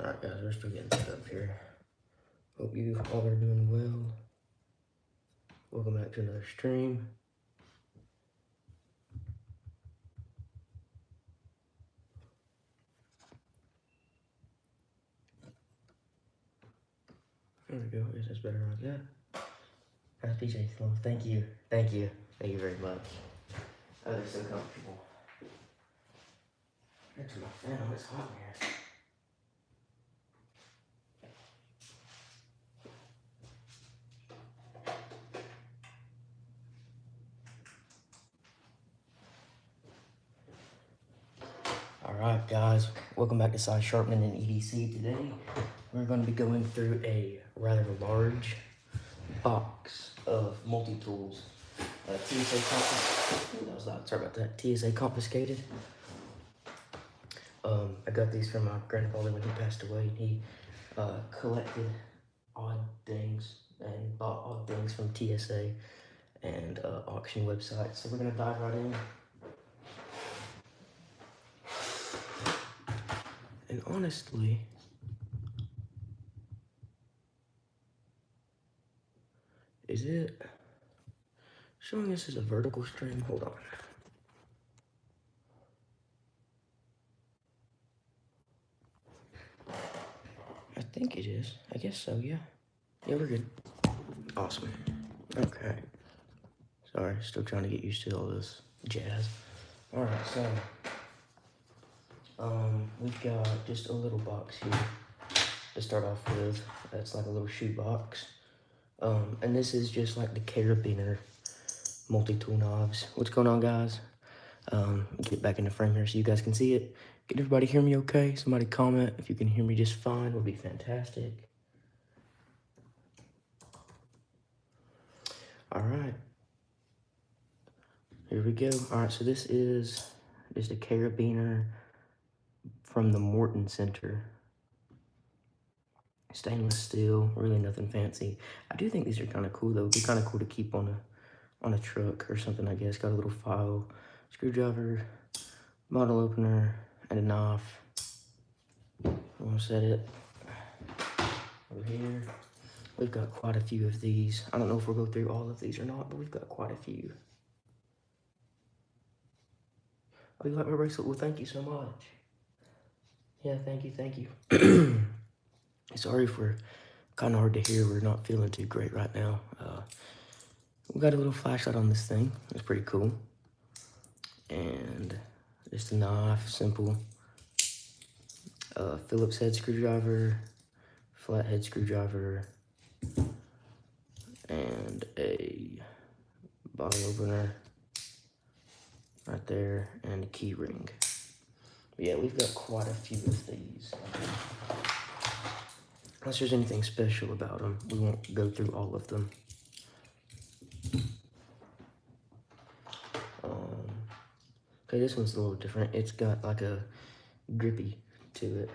Alright guys, we're still getting set up here. Hope you all are doing well. Welcome back to another stream. There we go, I guess that's better like that. I appreciate it. Thank you. Thank you. Thank you very much. Oh, they're so comfortable. I turn my fan on, it's hot in here. Alright guys, welcome back to Size Sharpening and EDC. Today we're going to be going through a rather large box of multi-tools. TSA-Confiscated. I got these from my grandfather when he passed away. He collected odd things and bought odd things from TSA and auction websites. So we're going to dive right in. And honestly, is it showing this as a vertical string? Hold on. I think it is. I guess so, yeah. Yeah, we're good. Awesome. Okay. Sorry, still trying to get used to all this jazz. Alright, so we've got just a little box here to start off with. That's like a little shoe box. And this is just like the carabiner multi-tool knobs. What's going on, guys? Get back in the frame here so you guys can see it. Can everybody hear me okay? Somebody comment if you can hear me just fine, would be fantastic. All right. Here we go. All right, so this is just a carabiner from the Morton Center. Stainless steel, really nothing fancy. I do think these are kind of cool though. It'd be kind of cool to keep on a truck or something, I guess. Got a little file, screwdriver, bottle opener, and a knife. I'm gonna set it over here. We've got quite a few of these. I don't know if we'll go through all of these or not, but we've got quite a few. Oh, you like my bracelet? Well, thank you so much. Yeah, thank you. Sorry if we're kind of hard to hear. We're not feeling too great right now. We got a little flashlight on this thing. It's pretty cool. And just a knife, simple. Phillips head screwdriver, flathead screwdriver, and a bottle opener right there, and a key ring. But yeah, we've got quite a few of these. Unless there's anything special about them, we won't go through all of them. Okay, this one's a little different. It's got like a grippy to it.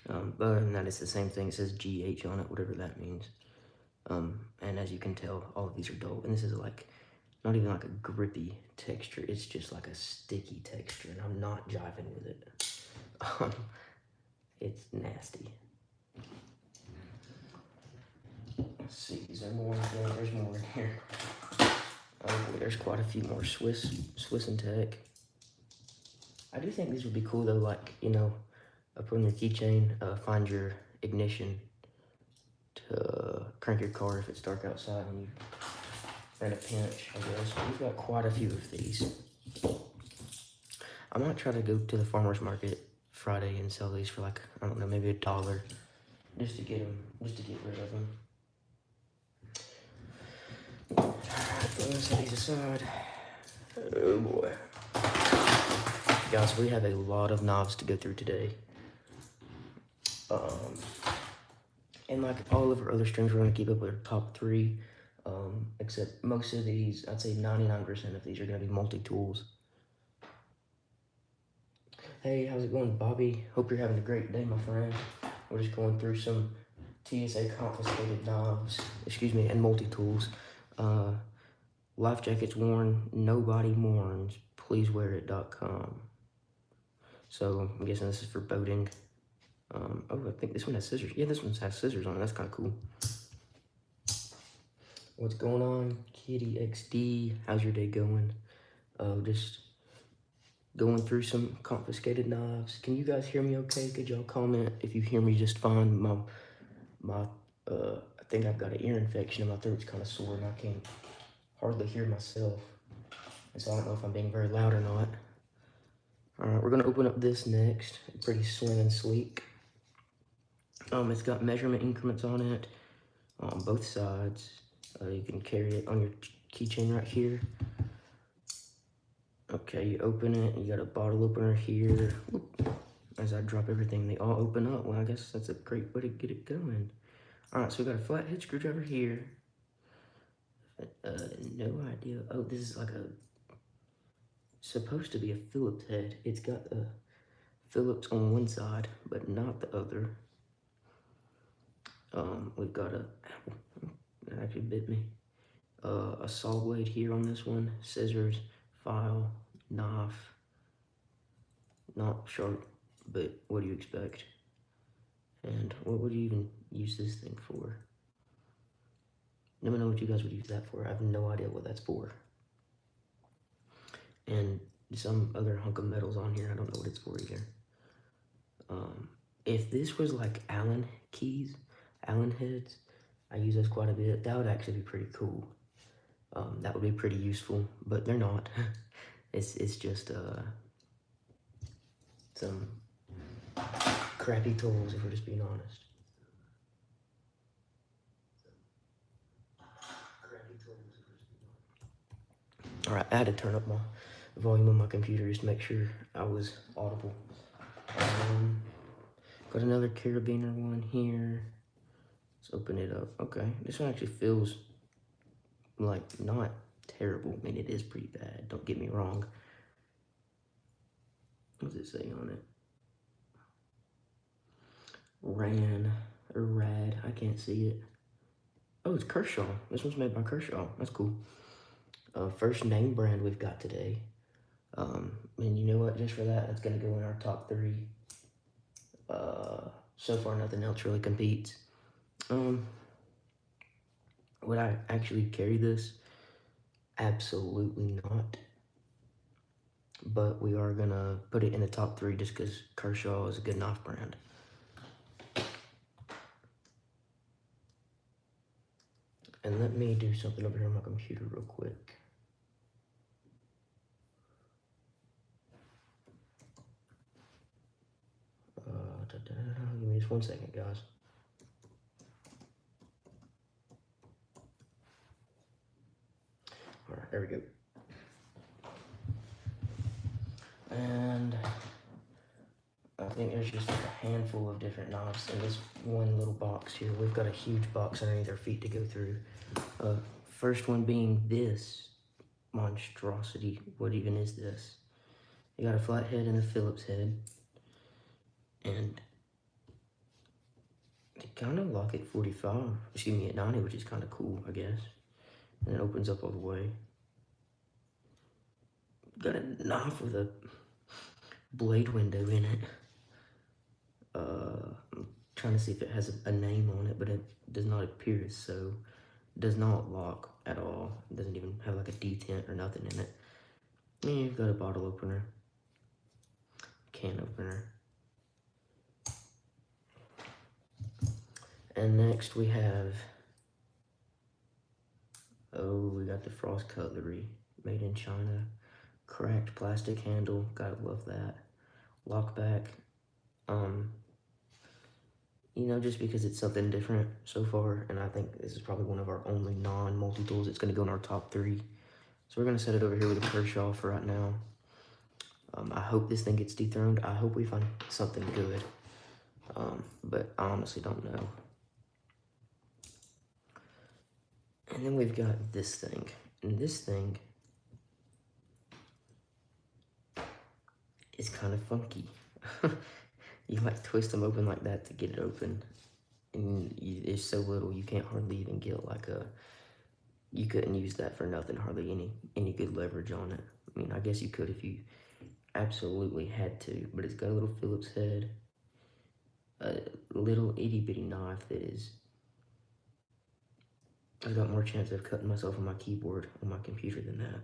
But other than that, it's the same thing. It says GH on it, whatever that means. And as you can tell, all of these are dull. And this is like, not even like a grippy texture. It's just like a sticky texture, and I'm not jiving with it. It's nasty. Let's see, is there more? Yeah, there's more in here. Oh boy, there's quite a few more. Swiss and Tech. I do think these would be cool though, like, you know, up on your keychain, find your ignition to crank your car if it's dark outside and you're in a pinch, I guess. We've got quite a few of these. I might try to go to the farmer's market Friday and sell these for like, I don't know, maybe $1, just to get rid of them. Let's set these aside. Oh boy. Guys, we have a lot of knobs to go through today. And like all of our other streams, we're going to keep up with our top 3. Except most of these, I'd say 99% of these are going to be multi-tools. Hey, how's it going, Bobby? Hope you're having a great day, my friend. We're just going through some TSA-Confiscated knobs, and multi-tools. Life jackets worn, nobody mourns, pleasewearit.com. So I'm guessing this is for boating. Oh, I think this one has scissors. Yeah, this one has scissors on it. That's kind of cool. What's going on, Kitty XD? How's your day going? Just going through some confiscated knives. Can you guys hear me okay? Could y'all comment if you hear me just fine? I think I've got an ear infection and my throat's kind of sore and I can't hardly hear myself. And so I don't know if I'm being very loud or not. All right, we're gonna open up this next. Pretty slim and sleek. It's got measurement increments on it on both sides. You can carry it on your keychain right here. Okay, you open it, you got a bottle opener here. As I drop everything, they all open up. Well, I guess that's a great way to get it going. All right, so we got a flathead screwdriver here. No idea. Oh, this is like supposed to be a Phillips head. It's got a Phillips on one side, but not the other. We've got that actually bit me. A saw blade here on this one, scissors, file, knife. Not sharp, but what do you expect? And what would you even use this thing for? Let me know what you guys would use that for. I have no idea what that's for. And some other hunk of metals on here. I don't know what it's for either. If this was like Allen keys, Allen heads, I use those quite a bit. That would actually be pretty cool. That would be pretty useful, but they're not. It's just some crappy tools, if we're just being honest. All right, I had to turn up my volume on my computer just to make sure I was audible. Got another carabiner one here. Let's open it up. Okay, this one actually feels like not terrible. I mean, it is pretty bad, don't get me wrong. What does it say on it? Rad, I can't see it. Oh, it's Kershaw. This one's made by Kershaw. That's cool. First name brand we've got today. And you know what? Just for that, it's gonna go in our top 3. So far, nothing else really competes. Would I actually carry this? Absolutely not. But we are gonna put it in the top 3 just because Kershaw is a good knife brand. And let me do something over here on my computer real quick. Give me just 1 second, guys. All right, there we go. And I think there's just like a handful of different knives in this one little box here. We've got a huge box underneath our feet to go through. First one being this monstrosity. What even is this? You got a flathead and a Phillips head. And they kind of lock at 45, excuse me, at 90, which is kind of cool, I guess. And it opens up all the way. Got a knife with a blade window in it. I'm trying to see if it has a name on it, but it does not appear so. It does not lock at all. It doesn't even have like a detent or nothing in it. And you've got a bottle opener, can opener. And next we have, we got the Frost Cutlery, made in China. Cracked plastic handle, gotta love that. Lock back, you know, just because it's something different so far, and I think this is probably one of our only non-multi-tools. It's gonna go in our top 3. So we're gonna set it over here with a Kershaw for right now. I hope this thing gets dethroned. I hope we find something good, but I honestly don't know. And then we've got this thing, and this thing is kind of funky. You like twist them open like that to get it open, and there's so little you can't hardly even get like you couldn't use that for nothing, hardly any good leverage on it. I mean, I guess you could if you absolutely had to, but it's got a little Phillips head, a little itty bitty knife that is, I've got more chance of cutting myself on my keyboard on my computer than that.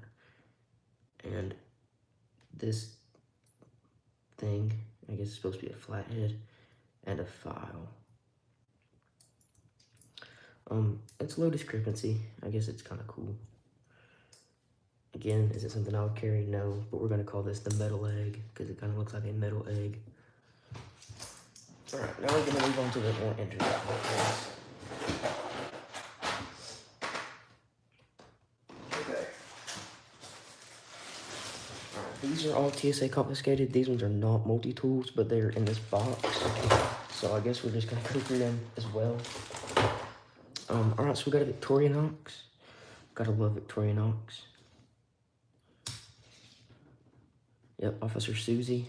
And this thing, I guess it's supposed to be a flathead, and a file. It's low discrepancy. I guess it's kind of cool. Again, is it something I would carry? No, but we're gonna call this the metal egg because it kind of looks like a metal egg. All right, now we're gonna move on to the more intricate ones. Okay. All right, these are all TSA confiscated. These ones are not multi-tools, but they're in this box. So I guess we're just gonna go through them as well. All right, so we got a Victorinox. Gotta love Victorinox. Yep, Officer Susie.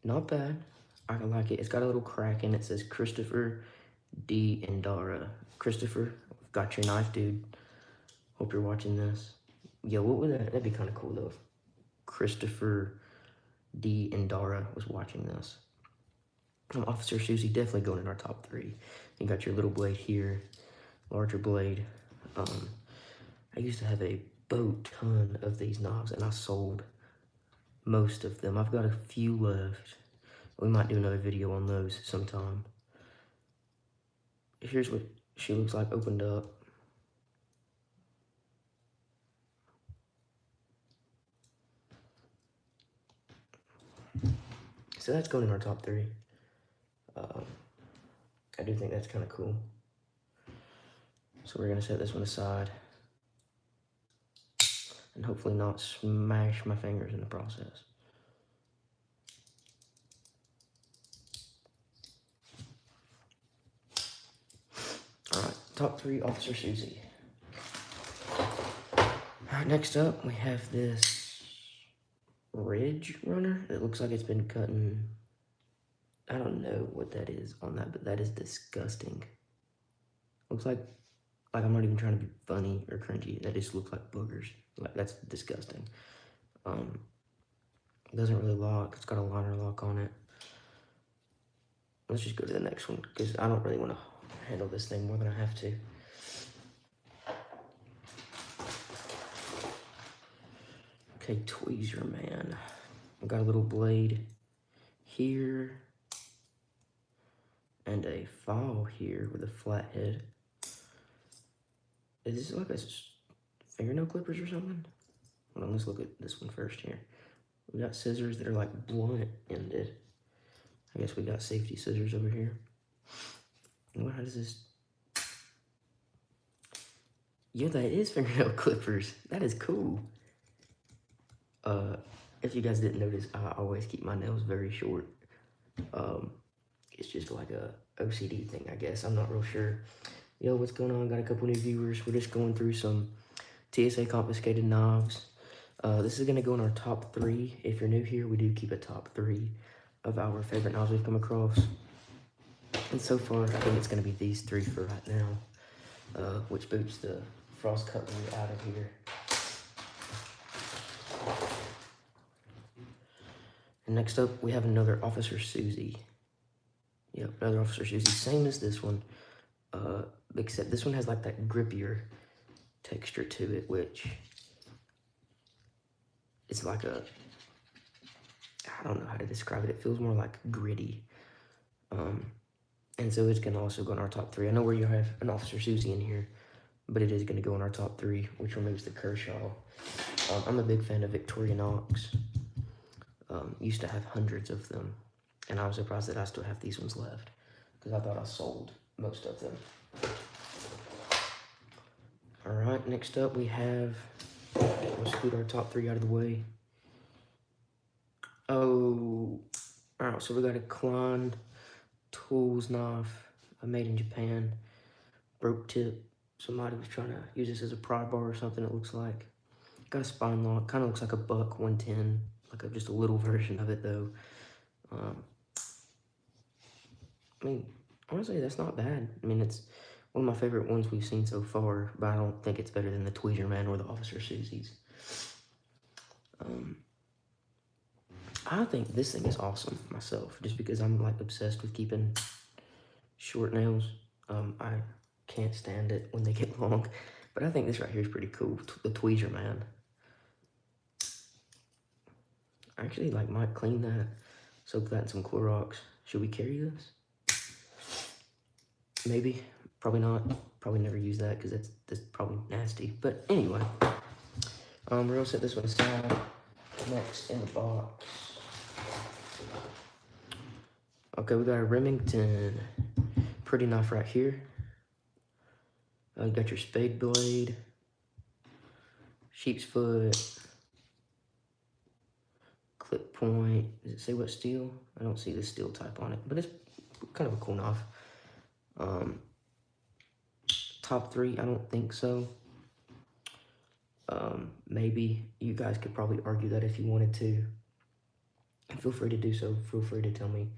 Not bad. I like it. It's got a little crack in it. It says Christopher D. Endara. Christopher, got your knife, dude. Hope you're watching this. Yo, what would that? That'd be kind of cool though. If Christopher D. Endara was watching this. Officer Susie definitely going in our top 3. You got your little blade here, larger blade. I used to have a ton of these knives, and I sold most of them. I've got a few left. We might do another video on those sometime. Here's what she looks like opened up. So that's going in our top 3. I do think that's kind of cool. So we're gonna set this one aside and hopefully not smash my fingers in the process. All right, top 3, Officer Susie. All right, next up we have this Ridge Runner. It looks like it's been cutting. I don't know what that is on that, but that is disgusting. Looks like I'm not even trying to be funny or cringy. That just looks like boogers. Like, that's disgusting. It doesn't really lock. It's got a liner lock on it. Let's just go to the next one because I don't really want to handle this thing more than I have to. Okay, Tweezer Man. I've got a little blade here and a file here with a flat head. Is this like a fingernail clippers or something? Hold on, let's look at this one first here. We got scissors that are like blunt ended. I guess we got safety scissors over here. What, how does this? Yeah, that is fingernail clippers. That is cool. If you guys didn't notice, I always keep my nails very short. It's just like a OCD thing, I guess. I'm not real sure. Yo, what's going on? Got a couple new viewers. We're just going through some TSA confiscated knives. This is gonna go in our top 3. If you're new here, we do keep a top 3 of our favorite knives we've come across. And so far, I think it's gonna be these 3 for right now, which boots the frost cutlery out of here. And next up, we have another Officer Susie. Yep, another Officer Susie, same as this one, except this one has like that grippier texture to it, which it's like a, I don't know how to describe it. It feels more like gritty. And so it's gonna also go in our top 3. I know where you have an Officer Susie in here, but it is gonna go in our top 3, which removes the Kershaw. I'm a big fan of Victorinox. Used to have hundreds of them, and I was surprised that I still have these ones left, because I thought I sold most of them. All right, next up we have, we'll scoot our top 3 out of the way. Oh, all right, so we got a Klein Tools knife, made in Japan, broke tip. Somebody was trying to use this as a pry bar or something, it looks like. Got a spine lock, kind of looks like a Buck 110, like just a little version of it though. I mean, honestly, that's not bad. I mean, it's one of my favorite ones we've seen so far, but I don't think it's better than the Tweezer Man or the Officer Susie's. I think this thing is awesome myself, just because I'm like obsessed with keeping short nails. I can't stand it when they get long, but I think this right here is pretty cool. The tweezer man. I actually like might clean that, soak that in some Clorox. Should we carry this? Maybe, probably not. Probably never use that because that's probably nasty. But anyway, we're gonna set this one aside. Next in the box. Okay, we got a Remington. Pretty knife right here. You got your spade blade, sheep's foot, clip point. Does it say what steel? I don't see the steel type on it, but it's kind of a cool knife. Top 3, I don't think so. Maybe you guys could probably argue that if you wanted to. Feel free to do so. Feel free to tell me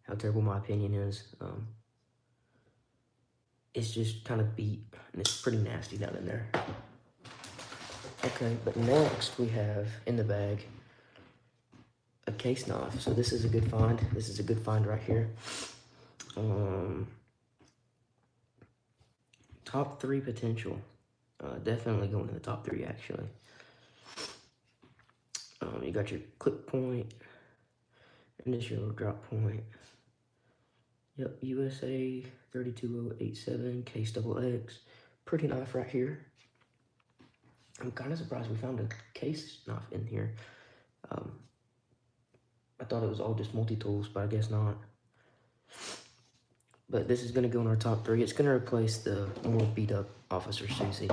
how terrible my opinion is. It's just kind of beat, and it's pretty nasty down in there. Okay, but next we have in the bag a case knife. So this is a good find. This is a good find right here. Top 3 potential. Definitely going in the top 3 actually. You got your clip point, initial drop point. Yep, USA 32087 case XX. Pretty knife right here. I'm kind of surprised we found a case knife in here. I thought it was all just multi-tools, but I guess not. But this is going to go in our top 3. It's going to replace the more beat up Officer Susie,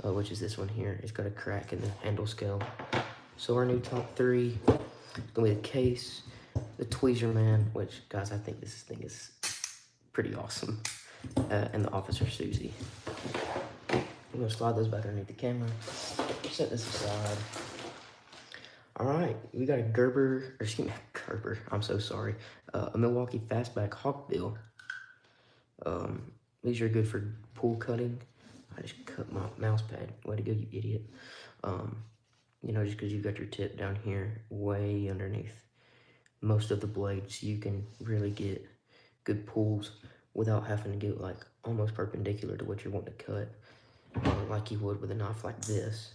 which is this one here. It's got a crack in the handle scale. So our new top 3 is going to be the case, the tweezer man, which, guys, I think this thing is pretty awesome, and the Officer Susie. I'm going to slide those back underneath the camera, set this aside. All right, we got a Gerber, I'm so sorry, a Milwaukee Fastback Hawkbill. These are good for pool cutting. I just cut my mouse pad. Way to go, you idiot. You know, just because you've got your tip down here, way underneath most of the blades, you can really get good pulls without having to get like almost perpendicular to what you're wanting to cut, like you would with a knife like this.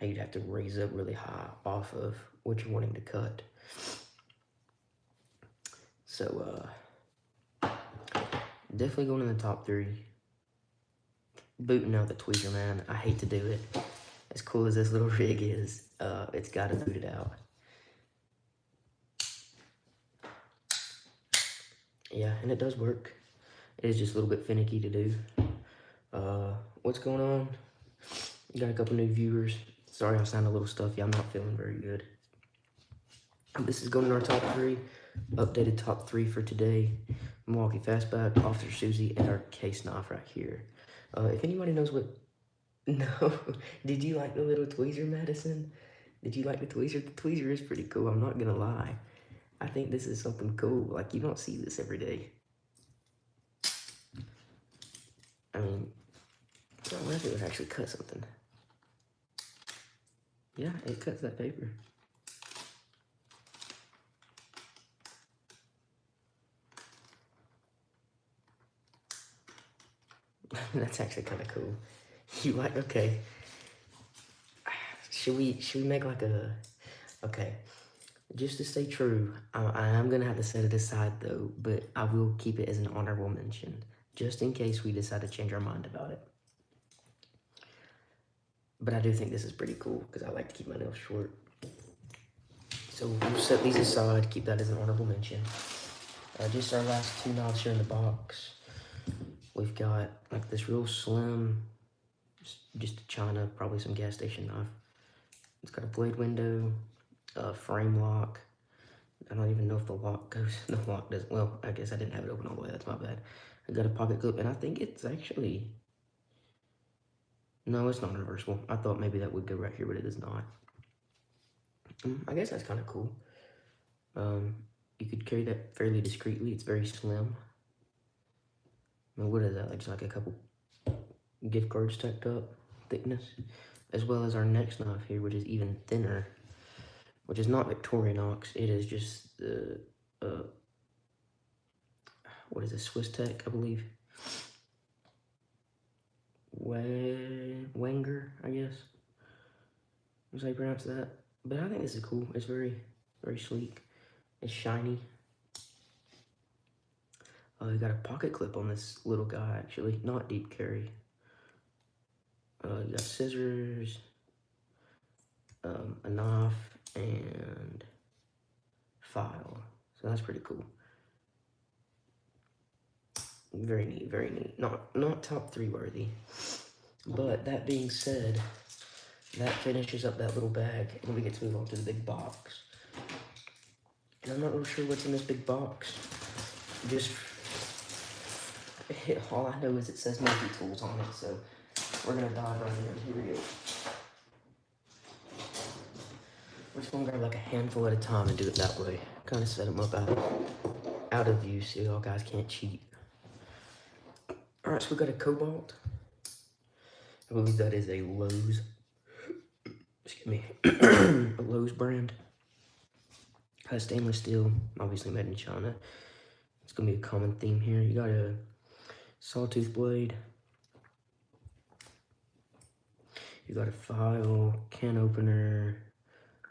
How you'd have to raise up really high off of what you're wanting to cut. So, definitely going in the top 3. Booting out the tweezer man. I hate to do it. As cool as this little rig is, it's got to boot it out. Yeah, and it does work. It is just a little bit finicky to do. What's going on? Got a couple new viewers. Sorry I sound a little stuffy. I'm not feeling very good. This is going in our top 3. Updated top 3 for today. Milwaukee Fastback, Officer Susie, and our case knife right here. If anybody knows what... No. Did you like the little tweezer, Madison? Did you like the tweezer? The tweezer is pretty cool. I'm not going to lie. I think this is something cool. Like, you don't see this every day. I mean, I wonder if it would actually cut something. Yeah, it cuts that paper. That's actually kind of cool. You like, okay. Should we make like a, okay. Just to stay true, I am going to have to set it aside though, but I will keep it as an honorable mention, just in case we decide to change our mind about it. But I do think this is pretty cool, because I like to keep my nails short. So we'll set these aside, keep that as an honorable mention. Just our last 2 knives here in the box. We've got like this real slim, just a China, probably some gas station knife. It's got a blade window, a frame lock. I don't even know if the lock goes, the lock doesn't, well, I guess I didn't have it open all the way, that's my bad. I got a pocket clip, and I think it's actually, no, it's not reversible. I thought maybe that would go right here, but it is not. I guess that's kind of cool. You could carry that fairly discreetly. It's very slim. I mean, what is that? Like just like a couple gift cards stacked up thickness, as well as our next knife here, which is even thinner. which is not Victorinox. It is just the, what is it, Swiss Tech, I believe. Wenger, I guess. That's how you pronounce that. But I think this is cool. It's very, very sleek. It's shiny. You got a pocket clip on this little guy, actually. Not deep carry. You got scissors, a knife, and file. So that's pretty cool. Very neat, very neat. Not top 3 worthy. But that being said, that finishes up that little bag, and we get to move on to the big box. And I'm not really sure what's in this big box. Just all I know is it says multi-tools on it, so we're gonna dive right in. Here we go. We're just gonna grab like a handful at a time and do it that way. Kind of set them up out of view so y'all guys can't cheat. All right, so we got a Cobalt. I believe that is a Lowe's. Excuse me, a Lowe's brand. Has stainless steel, obviously made in China. It's gonna be a common theme here. You got a sawtooth blade. You got a file, can opener,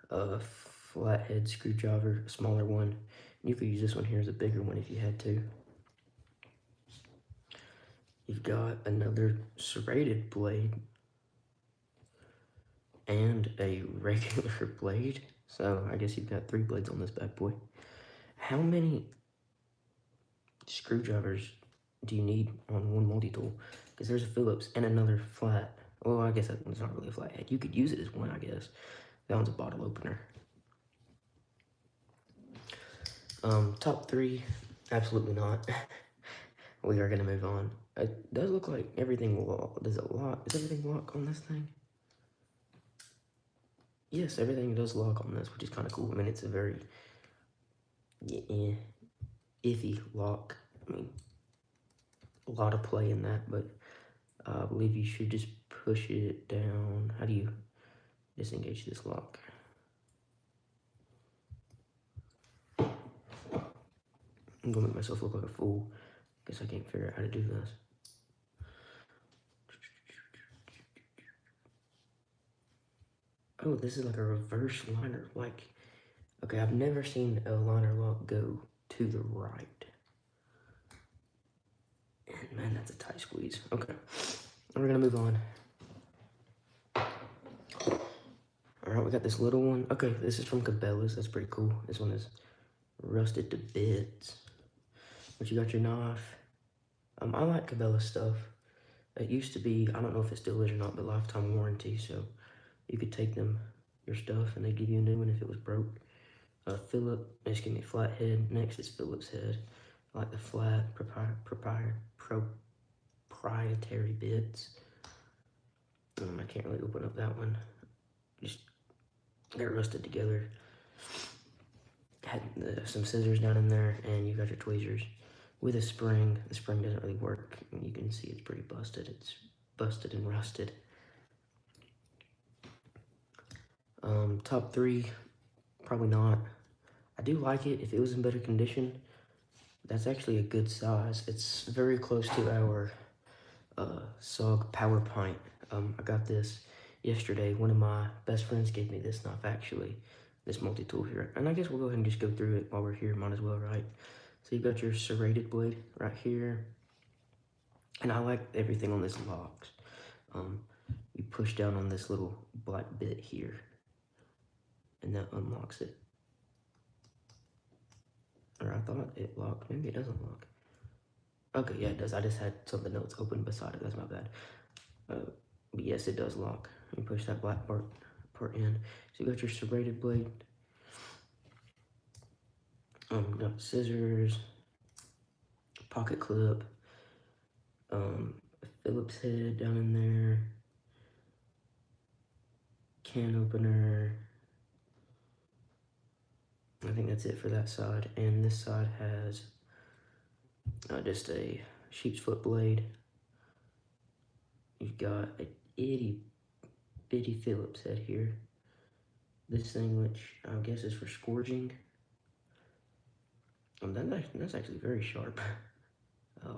a flathead screwdriver, a smaller one. You could use this one here as a bigger one if you had to. You've got another serrated blade and a regular blade. So I guess you've got 3 blades on this bad boy. How many screwdrivers do you need on one multi-tool? Because there's a Phillips and another flat. Well, I guess that's not really a flathead. You could use it as one, I guess. That one's a bottle opener. Top 3, absolutely not. We are gonna move on. It does look like everything will lock. Does it lock? Does everything lock on this thing? Yes, everything does lock on this, which is kind of cool. I mean, it's a very iffy lock. I mean, a lot of play in that, but I believe you should just push it down. How do you disengage this lock? I'm gonna make myself look like a fool. Guess I can't figure out how to do this. Oh, this is like a reverse liner. Like, okay, I've never seen a liner lock go to the right. And man, that's a tight squeeze. Okay, we're gonna move on. All right, we got this little one. Okay, this is from Cabela's. That's pretty cool. This one is rusted to bits. But you got your knife. I like Cabela's stuff. It used to be, I don't know if it still is or not, but lifetime warranty. So you could take your stuff, and they give you a new one if it was broke. Flathead. Next is Phillips head. I like the flat proprietary bits. I can't really open up that one. Just got rusted together. Had some scissors down in there, and you got your tweezers with a spring. The spring doesn't really work. You can see it's pretty busted. It's busted and rusted. Top 3, probably not. I do like it if it was in better condition. That's actually a good size. It's very close to our SOG Power Pint. I got this yesterday. One of my best friends gave me this knife, actually. This multi-tool here. And I guess we'll go ahead and just go through it while we're here. Might as well, right? So you've got your serrated blade right here. And I like everything on this locks. You push down on this little black bit here, and that unlocks it. Or I thought it locked. Maybe it doesn't lock. Okay, yeah, it does. I just had something else open beside it. That's my bad. But yes, it does lock. You push that black part in. So you got your serrated blade. Got scissors, pocket clip, a Phillips head down in there, can opener. I think that's it for that side. And this side has just a sheep's foot blade. You've got a itty bitty Phillips head here. this thing, which I guess is for scourging. That's actually very sharp,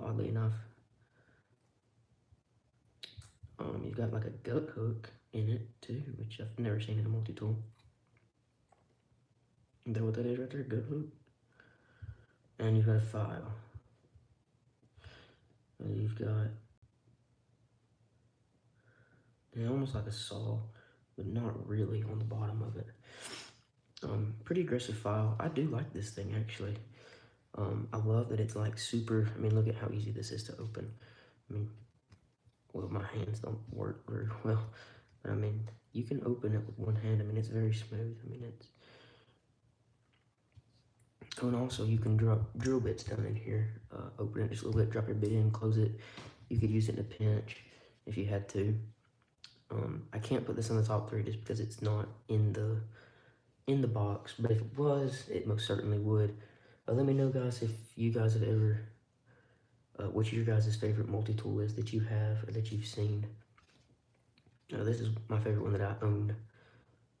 oddly enough. You've got like a gut hook in it too, which I've never seen in a multi-tool. Is that what that is right there? Gut hook? And you've got a file. And you've got almost like a saw, but not really on the bottom of it. Pretty aggressive file. I do like this thing actually. I love that it's like super, I mean, look at how easy this is to open. I mean, well, my hands don't work very well, but I mean, you can open it with one hand. I mean, it's very smooth. I mean, it's, oh, and also you can drop drill bits down in here. Open it just a little bit, drop your bit in, close it. You could use it in a pinch if you had to. I can't put this on the top 3 just because it's not in the box, but if it was, it most certainly would. Let me know, guys, if you guys have ever, which your guys' favorite multi-tool is that you have or that you've seen. This is my favorite one that I own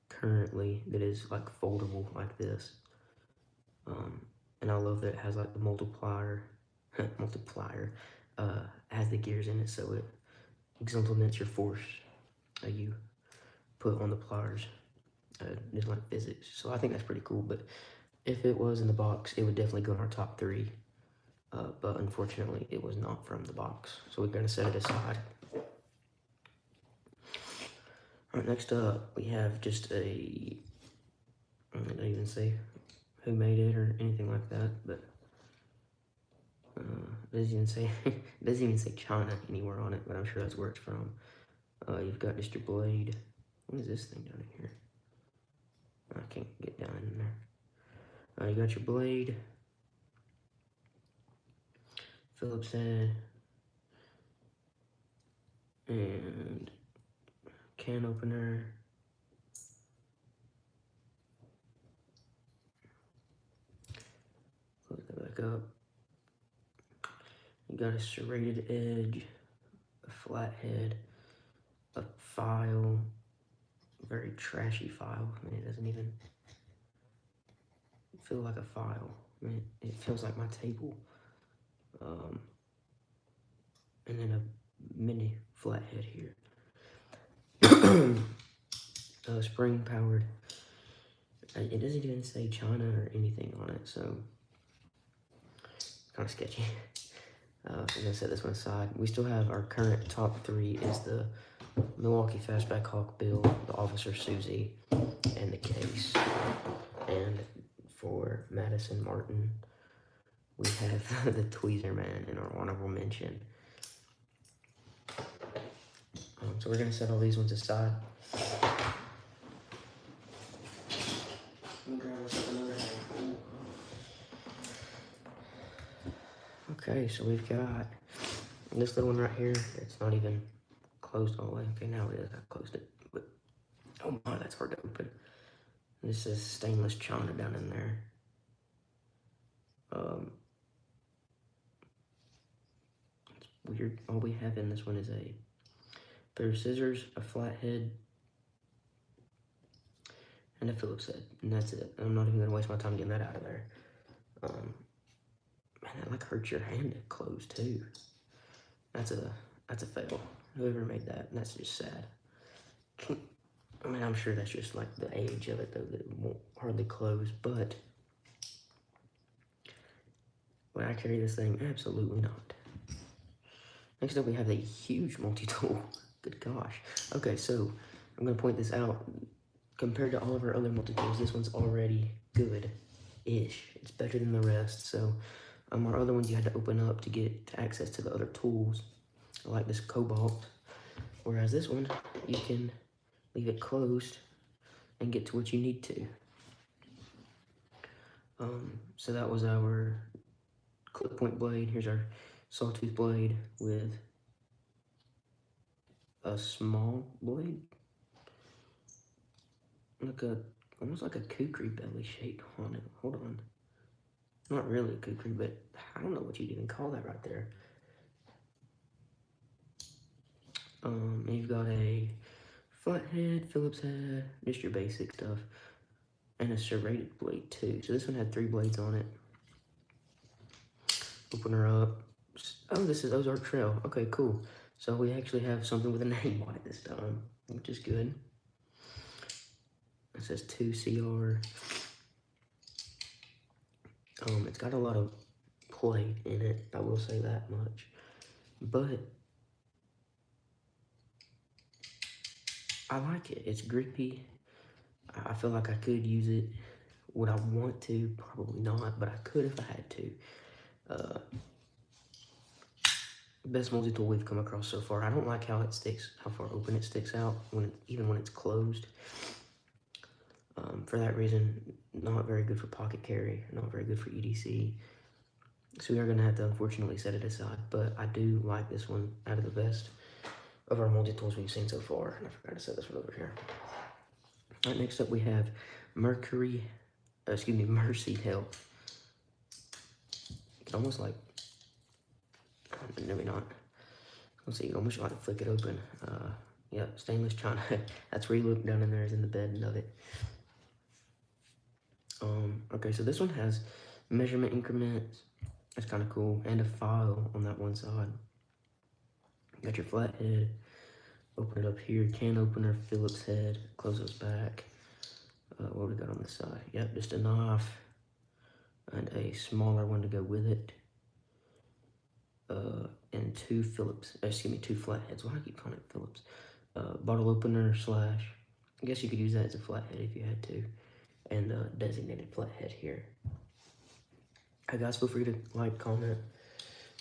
currently that is like foldable like this. And I love that it has like the multiplier, has the gears in it, so it implements your force you put on the pliers. Just like physics, so I think that's pretty cool. But if it was in the box, it would definitely go in our top 3. But unfortunately, it was not from the box, so we're gonna set it aside. All right, next up, we have just a, I don't even say who made it or anything like that, but it doesn't even say China anywhere on it, but I'm sure that's where it's from. You've got just your blade. What is this thing down in here? I can't get down in there. You got your blade, Phillips head, and can opener. Close that back up. You got a serrated edge, a flat head, a file, very trashy file. I mean, it doesn't even feel like a file. I mean, it feels like my table. And then a mini flat head here. Spring powered. It doesn't even say China or anything on it, so kind of sketchy. I'm gonna set this one aside. We still have our current top 3 is the Milwaukee Fastback Hawk Bill, the Officer Susie, and the case. And for Madison Martin, we have the Tweezer Man in our honorable mention. So we're gonna set all these ones aside. Okay, so we've got this little one right here. It's not even closed all the way. Okay, now it is. I closed it. But, oh my, that's hard to open. This is stainless china down in there. It's weird. All we have in this one is a pair of scissors, a flathead, and a Phillips head, and that's it. I'm not even gonna waste my time getting that out of there. Man, that like hurts your hand to close too. That's a fail. Whoever made that, that's just sad. I mean, I'm sure that's just like the age of it though, that it won't hardly close, but would I carry this thing? Absolutely not. Next up, we have a huge multi-tool. Good gosh. Okay, so I'm gonna point this out. Compared to all of our other multi-tools, this one's already good-ish. It's better than the rest. So our other ones you had to open up to get access to the other tools, like this Cobalt. Whereas this one, you can leave it closed and get to what you need to. So that was our clip point blade. Here's our sawtooth blade with a small blade. Almost like a kukri belly shape on it. Hold on. Not really a kukri, but I don't know what you'd even call that right there. And you've got a flathead, Phillips head, just your basic stuff. And a serrated blade too. So this one had 3 blades on it. Open her up. Oh, this is Ozark Trail. Okay, cool. So we actually have something with a name on it this time, which is good. It says 2CR. It's got a lot of play in it, I will say that much. But I like it. It's grippy. I feel like I could use it. Would I want to? Probably not, but I could if I had to. Best multi-tool we've come across so far. I don't like how it sticks, how far open it sticks out, even when it's closed. For that reason, not very good for pocket carry, not very good for EDC. So we are going to have to unfortunately set it aside, but I do like this one out of the best of our multi-tools we've seen so far. And I forgot to set this one over here. All right, next up we have Mercy Health. You can almost like, maybe not. Let's see, you can almost like flick it open. Yeah, stainless china. That's where you look down in there is in the bed of it. Okay, so this one has measurement increments. That's kind of cool. And a file on that one side. You got your flathead. Open it up here. Can opener, Phillips head. Close those back. What do we got on this side? Yep, just a knife. And a smaller one to go with it. And 2 flatheads. Why do I keep calling it Phillips? Bottle opener / I guess you could use that as a flathead if you had to. And designated flathead here. Hey guys, feel free to like, comment,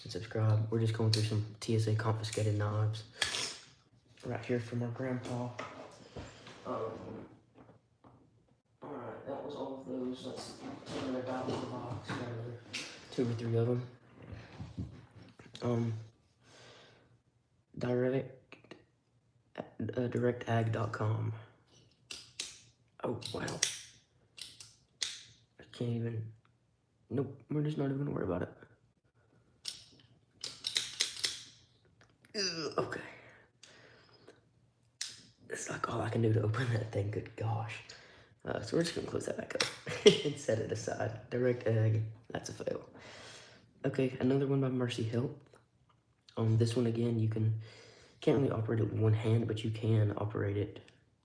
and subscribe. We're just going through some TSA-Confiscated knives right here from our grandpa. Alright, that was all of those. Let's see. They're out of the box. 2 or 3 of them. Directag.com. Oh, wow. I can't even. Nope, we're just not even gonna worry about it. Ugh, okay. It's like all I can do to open that thing, good gosh. So we're just gonna close that back up and set it aside. Direct egg, that's a fail. Okay, another one by Mercy Health. This one again, you can't really operate it with one hand, but you can operate it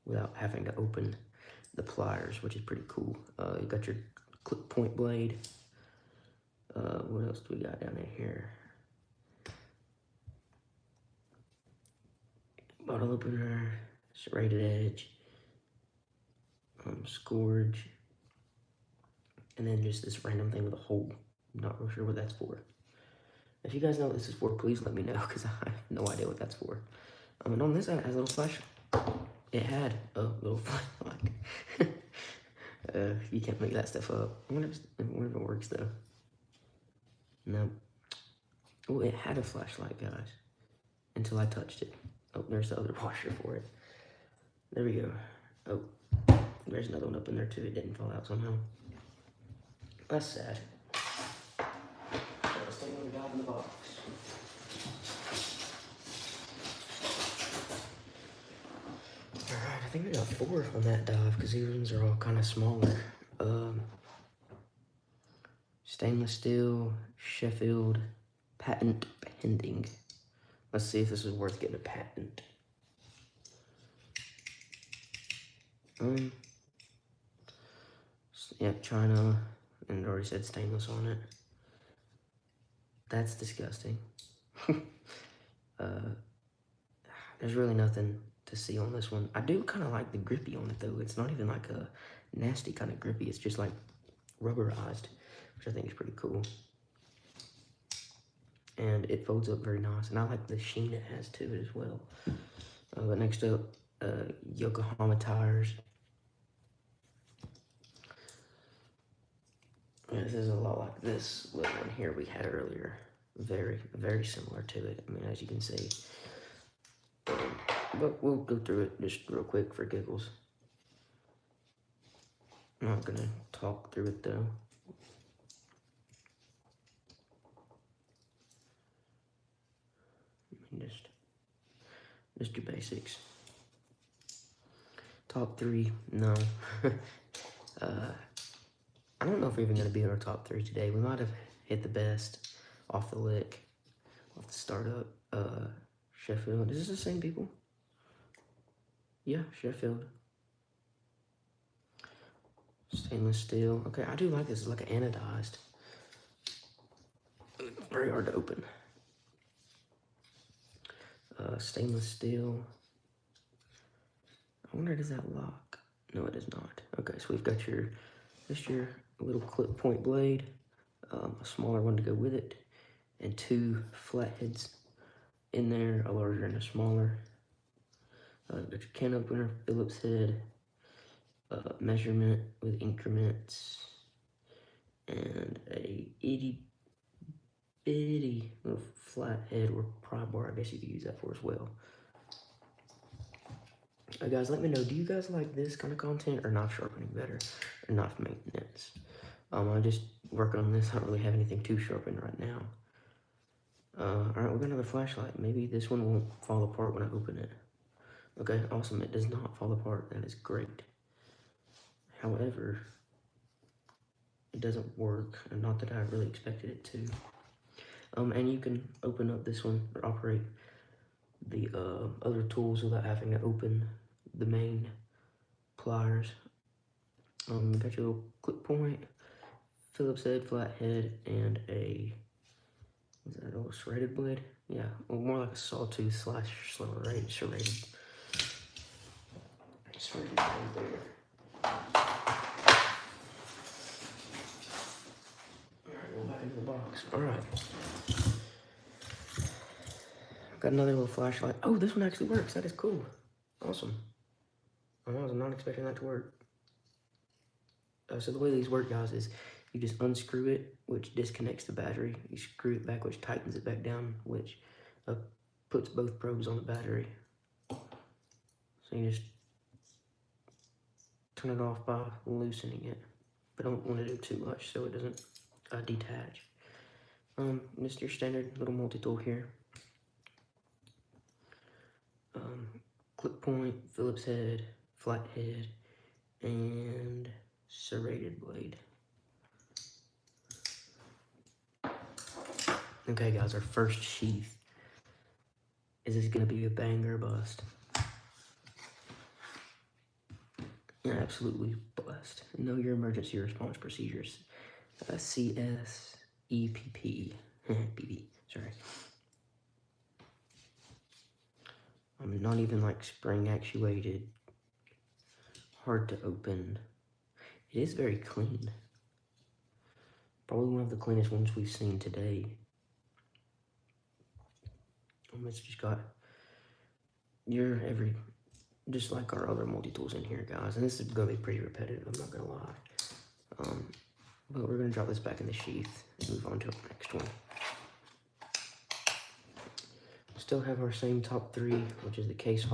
without having to open the pliers, which is pretty cool. You got your clip point blade. What else do we got down in here? Bottle opener, serrated edge, scourge, and then just this random thing with a hole. I'm not real sure what that's for. If you guys know what this is for, please let me know, because I have no idea what that's for. And on this side, it has a little flash. It had a little flashlight. You can't make that stuff up. I wonder if it works, though. No. Oh, it had a flashlight, guys. Until I touched it. Oh, there's the other washer for it. There we go. Oh, there's another one up in there, too. It didn't fall out somehow. That's sad. Let's take another dive in the box. Alright, I think we got 4 on that dive, because these ones are all kind of smaller. Stainless steel, Sheffield, patent pending. Let's see if this is worth getting a patent. Yep, China, and it already said stainless on it. That's disgusting. There's really nothing to see on this one. I do kind of like the grippy on it, though. It's not even like a nasty kind of grippy. It's just like rubberized, which I think is pretty cool. And it folds up very nice. And I like the sheen it has to it as well. But next up, Yokohama tires. Yeah, this is a lot like this little one here we had earlier. Very, very similar to it. I mean, as you can see. But we'll go through it just real quick for giggles. I'm not gonna talk through it though. Just your basics. top 3, no. I don't know if we're even going to be in our top 3 today. We might have hit the best off the lick, off the startup. Sheffield. Is this the same people? Yeah, Sheffield. Stainless steel. Okay, I do like this. It's like an anodized. Very hard to open. Stainless steel. I wonder, does that lock? No, it does not. Okay, so we've got just your little clip point blade, a smaller one to go with it, and 2 flatheads in there, a larger and a smaller. Got your can opener, Phillips head, measurement with increments, and a itty bitty little flathead or pry bar, I guess you could use that for as well. Guys, let me know, do you guys like this kind of content or knife sharpening better, or knife maintenance? I'm just working on this. I don't really have anything to sharpen right now. Alright, we're gonna have a flashlight. Maybe this one won't fall apart when I open it. Okay, awesome. It does not fall apart. That is great. However, it doesn't work, and not that I really expected it to. And you can open up this one or operate the other tools without having to open the main pliers. You got your little clip point, Phillips head, flathead, and a, is that a little serrated blade? Yeah, well, more like a sawtooth slash serrated blade there. Alright, go back into the box. Alright. Got another little flashlight. Oh, this one actually works. That is cool. Awesome. I was not expecting that to work. So the way these work, guys, is you just unscrew it, which disconnects the battery. You screw it back, which tightens it back down, which puts both probes on the battery. So you just turn it off by loosening it, but don't want to do too much so it doesn't detach. Just your standard little multi-tool here. Clip point, Phillips head, flat head, and serrated blade. Okay, guys, our first sheath. Is this gonna be a banger bust? Yeah, absolutely bust. Know your emergency response procedures. CSEPP. PP, sorry. I'm not even like spring actuated. Hard to open. It is very clean. Probably one of the cleanest ones we've seen today. It's just got just like our other multi-tools in here, guys. And this is gonna be pretty repetitive, I'm not gonna lie. But we're gonna drop this back in the sheath and move on to our next one. Still have our same top 3, which is the case,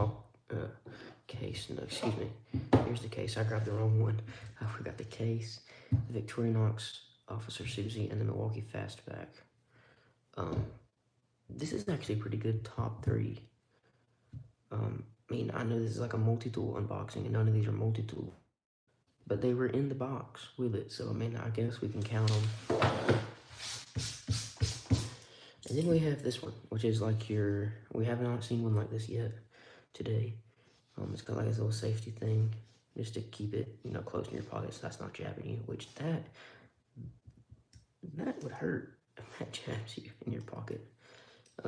excuse me. Here's the case, I grabbed the wrong one. I forgot the case. The Victorinox, Officer Susie, and the Milwaukee Fastback. This is actually a pretty good top 3. I mean, I know this is like a multi-tool unboxing, and none of these are multi-tool. But they were in the box with it, so I mean, I guess we can count them. And then we have this one, which is like we have not seen one like this yet today. It's got like this little safety thing, just to keep it, close in your pocket so that's not jabbing you, which that would hurt if that jabs you in your pocket.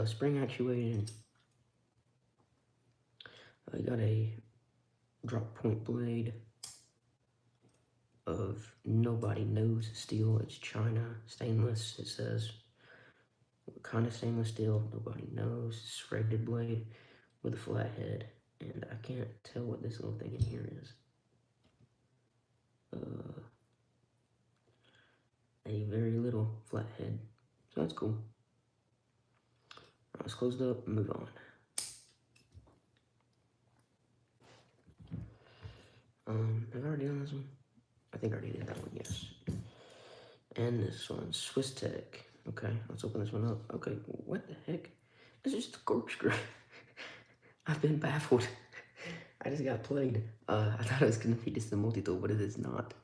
Spring actuated. You got a drop point blade of nobody knows steel. It's China stainless, it says. What kind of stainless steel? Nobody knows. Serrated blade with a flat head. And I can't tell what this little thing in here is. A very little flat head. So that's cool. Let's close it up and move on. Have I already done this one? I think I already did that one, yes. And this one, Swiss Tech. Okay, let's open this one up. Okay, what the heck? This is just a corkscrew. I've been baffled. I just got played. I thought it was gonna be just a multi-tool, but it is not.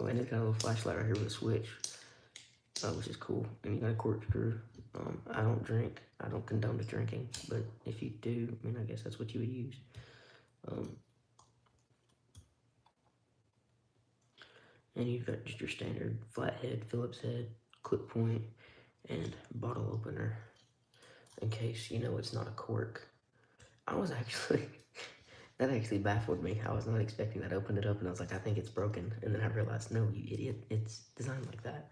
Oh, and it's got a little flashlight right here with a switch, which is cool. And you got a corkscrew. I don't drink. I don't condone the drinking, but if you do, I mean, I guess that's what you would use. And you've got just your standard flathead, Phillips head, clip point, and bottle opener, in case you know it's not a cork. I was actually, that actually baffled me. I was not expecting that. I opened it up and I was like, I think it's broken. And then I realized, no, you idiot, it's designed like that.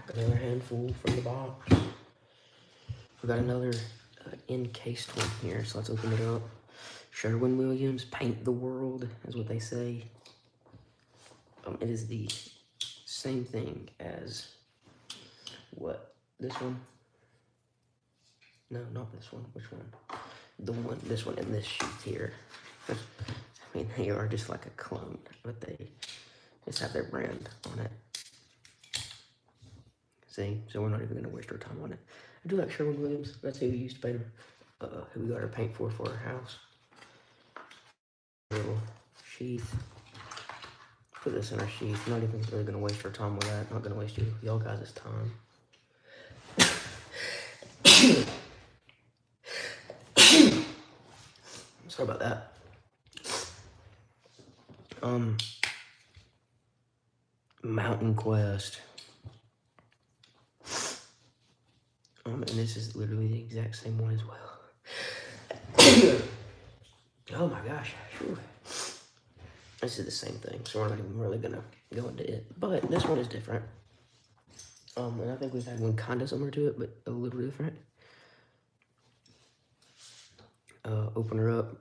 Got another handful from the box. We got another encased one here, so let's open it up. Sherwin-Williams, paint the world, is what they say. It is the same thing as what? This one? No, not this one. Which one? The one, this one, and this sheet here. I mean, they are just like a clone, but they just have their brand on it. See? So we're not even going to waste our time on it. I do like Sherwin-Williams. That's who we used to paint who we got our paint for our house. Little sheath. Put this in our sheath. Not even really going to waste our time with that. Not going to waste y'all guys' time. Sorry about that. Mountain Quest. And this is literally the exact same one as well. Oh my gosh. Whew. This is the same thing, so we're not even really gonna go into it. But this one is different. And I think we've had one kind of similar to it, but a little different. Open her up.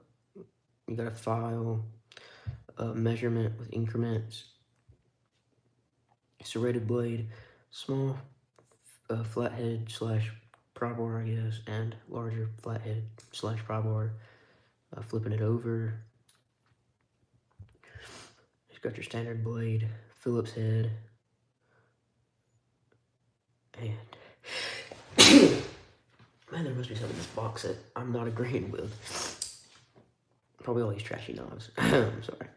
You got a file, measurement with increments, serrated blade, small flathead slash pry bar, I guess, and larger flathead slash pry bar. Flipping it over. You've got your standard blade, Phillips head, and man, there must be something in this box that I'm not agreeing with. Probably all these trashy knives. I'm sorry.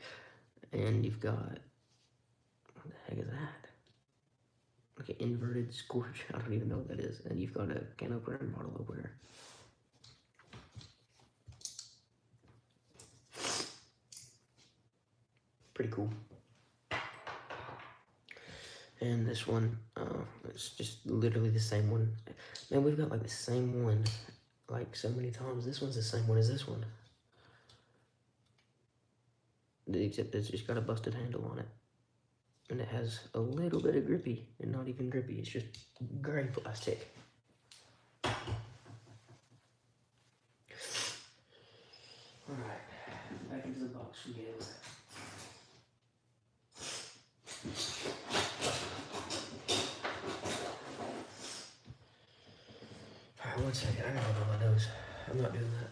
And you've got, what the heck is that? Like an inverted scorch. I don't even know what that is. And you've got a can opener and bottle opener. Pretty cool. And this one, it's just literally the same one. Man, we've got like the same one like so many times. This one's the same one as this one. Except it's just got a busted handle on it. And it has a little bit of grippy, and not even grippy, it's just gray plastic. Alright, back into the box we go. Alright, 1 second, I gotta blow my nose. I'm not doing that.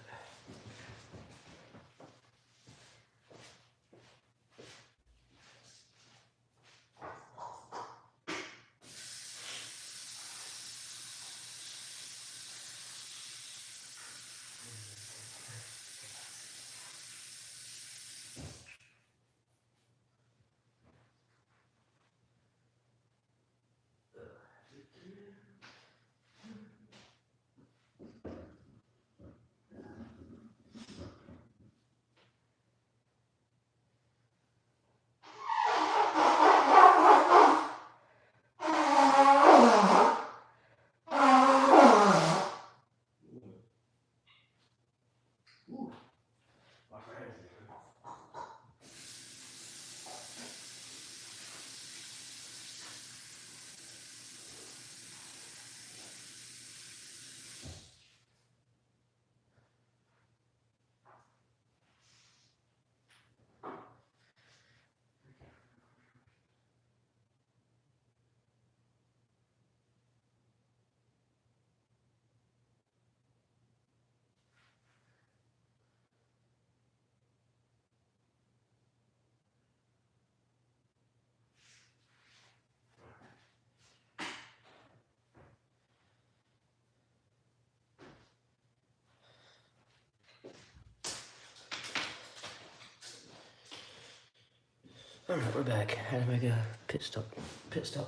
Alright, we're back. Had to make a pit stop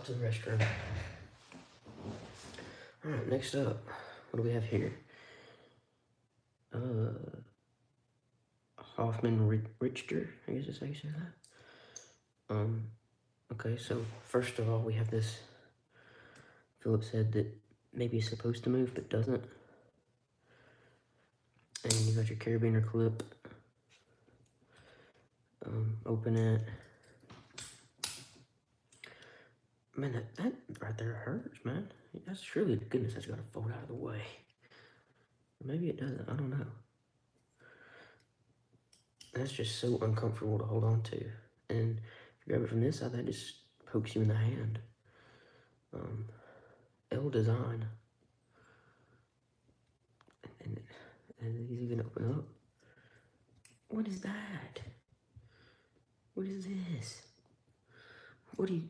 to the restroom. Alright, next up, what do we have here? Hoffman Richter, I guess is how you say that. Okay, so first of all, we have this Phillips head that maybe is supposed to move but doesn't. And you got your carabiner clip. Open it. Man, that right there hurts, man. That's surely to goodness that's gotta fold out of the way. Maybe it doesn't, I don't know. That's just so uncomfortable to hold on to. And if you grab it from this side, that just pokes you in the hand. L design. And these even open up. What is that? What is this? What are you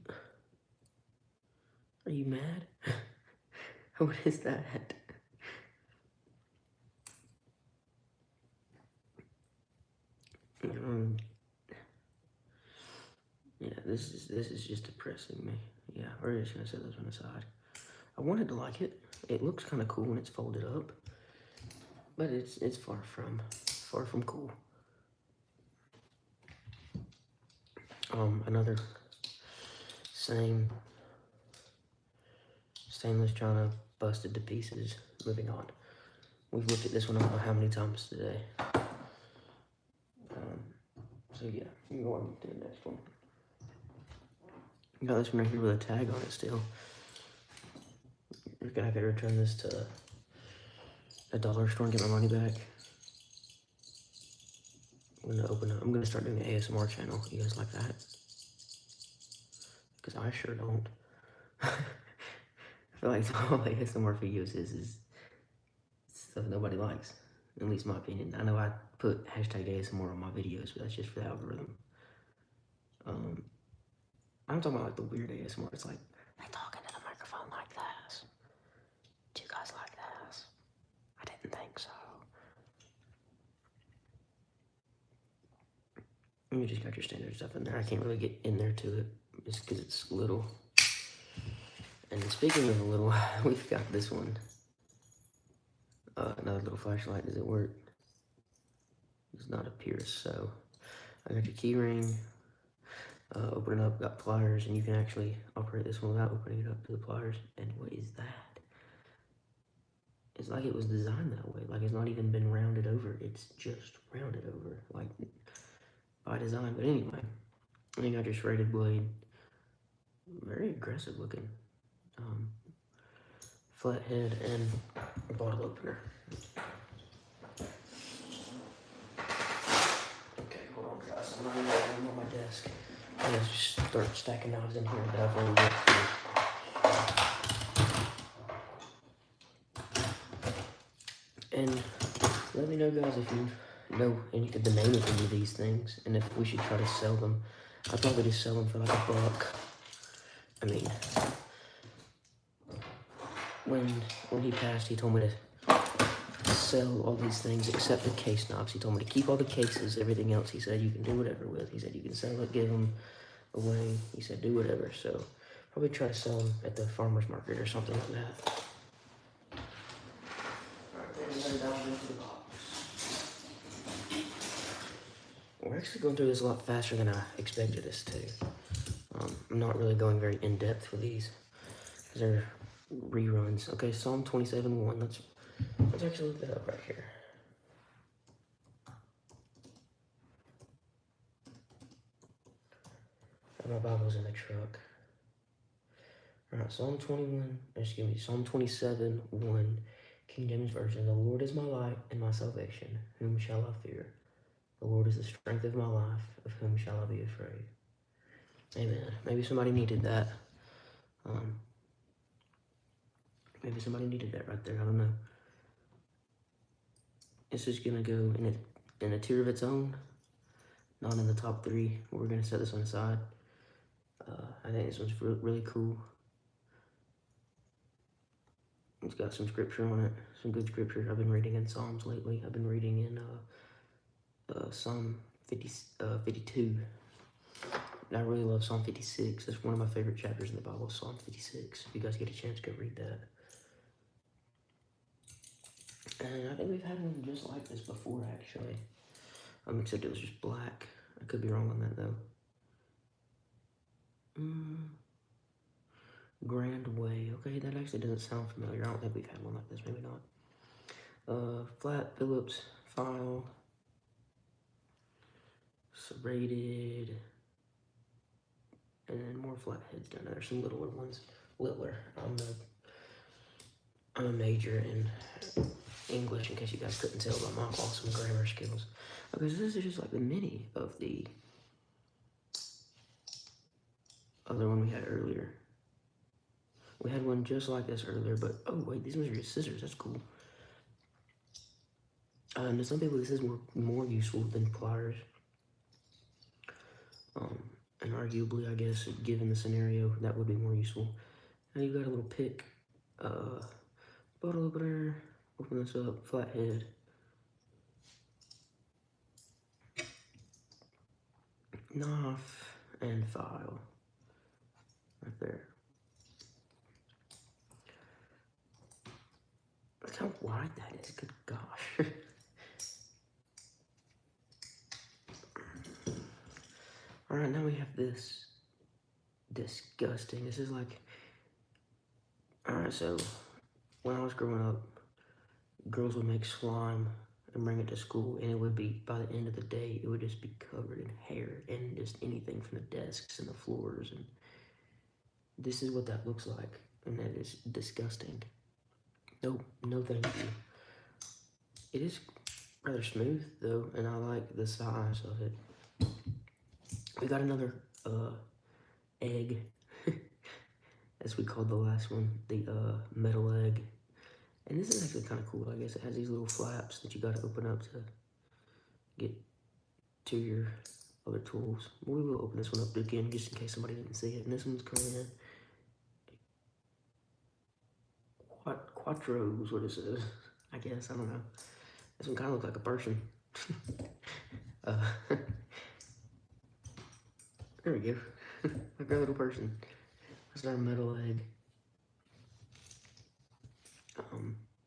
mad? What is that? Yeah, this is just depressing me. Yeah, we're just gonna set this one aside. I wanted to like it. It looks kind of cool when it's folded up, but it's far from cool. Another same stainless china busted to pieces. Moving on. We've looked at this one I don't know how many times today. So yeah, we can go on to the next one. Got this one right here with a tag on it still. We're gonna have to return this to a dollar store and get my money back. I'm gonna open up. I'm gonna start doing an ASMR channel. You guys like that? Because I sure don't. I feel like all ASMR videos is stuff nobody likes. At least my opinion. I know I put hashtag ASMR on my videos, but that's just for the algorithm. I'm talking about like the weird ASMR. It's like they talk into the microphone like this. Do you guys like this? I didn't think so. You just got your standard stuff in there. I can't really get in there to it just because it's little. And speaking of little, we've got this one. Another little flashlight. Does it work? Does not appear so. I got your key ring. Open it up, got pliers, and you can actually operate this one without opening it up to the pliers. And what is that? It's like it was designed that way. Like it's not even been rounded over. It's just rounded over, like by design. But anyway, I think I just rated blade. Very aggressive looking. Flat head and a bottle opener. Okay, hold on guys. I'm not even on my desk. Let's just start stacking knives in here that I've already worked through. And let me know guys if you know the name of any of these things and if we should try to sell them. I'd probably just sell them for like $1. I mean, when he passed, he told me to sell all these things except the case knobs. He told me to keep all the cases. Everything else, he said, you can do whatever with. He said, you can sell it, give them away. He said, do whatever. So probably try to sell them at the farmer's market or something like that. Alright, then down into the box. We're actually going through this a lot faster than I expected us to. I'm not really going very in-depth with these. They're reruns. Okay, Psalm 27:1. Let's actually look that up right here. My Bible's in the truck. Alright, Psalm 27:1, King James Version. The Lord is my light and my salvation. Whom shall I fear? The Lord is the strength of my life. Of whom shall I be afraid? Amen. Maybe somebody needed that. Maybe somebody needed that right there. I don't know. This is gonna go in a tier of its own, not in the top 3. We're gonna set this one aside. I think this one's really cool. It's got some scripture on it, some good scripture. I've been reading in Psalms lately. I've been reading in Psalm 52. I really love Psalm 56. That's one of my favorite chapters in the Bible, Psalm 56. If you guys get a chance, go read that. And I think we've had one just like this before, actually. Except it was just black. I could be wrong on that, though. Grand Way. Okay, that actually doesn't sound familiar. I don't think we've had one like this. Maybe not. Flat Phillips file. Serrated. And then more flatheads down there. Some littler ones. Littler. I'm a major in English, in case you guys couldn't tell by my awesome grammar skills. Okay, so this is just like the mini of the other one we had earlier. We had one just like this earlier, but oh wait, these ones are just scissors. That's cool. To some people, this is more useful than pliers. And arguably, I guess, given the scenario, that would be more useful. Now you've got a little pick, bottle opener. Open this up, flathead. Knife and file. Right there. Look how wide that is, good gosh. Alright, now we have this. Disgusting. This is like... Alright, so when I was growing up, girls would make slime and bring it to school, and it would be, by the end of the day, it would just be covered in hair and just anything from the desks and the floors, and this is what that looks like, and that is disgusting. No thank you. It is rather smooth, though, and I like the size of it. We got another egg, as we called the last one, the metal egg. And this is actually kind of cool. I guess it has these little flaps that you got to open up to get to your other tools. We will open this one up again just in case somebody didn't see it. And this one's coming in. Quattro is what it says. I guess, I don't know. This one kind of looks like a person. There we go. Like a little person. That's our metal egg.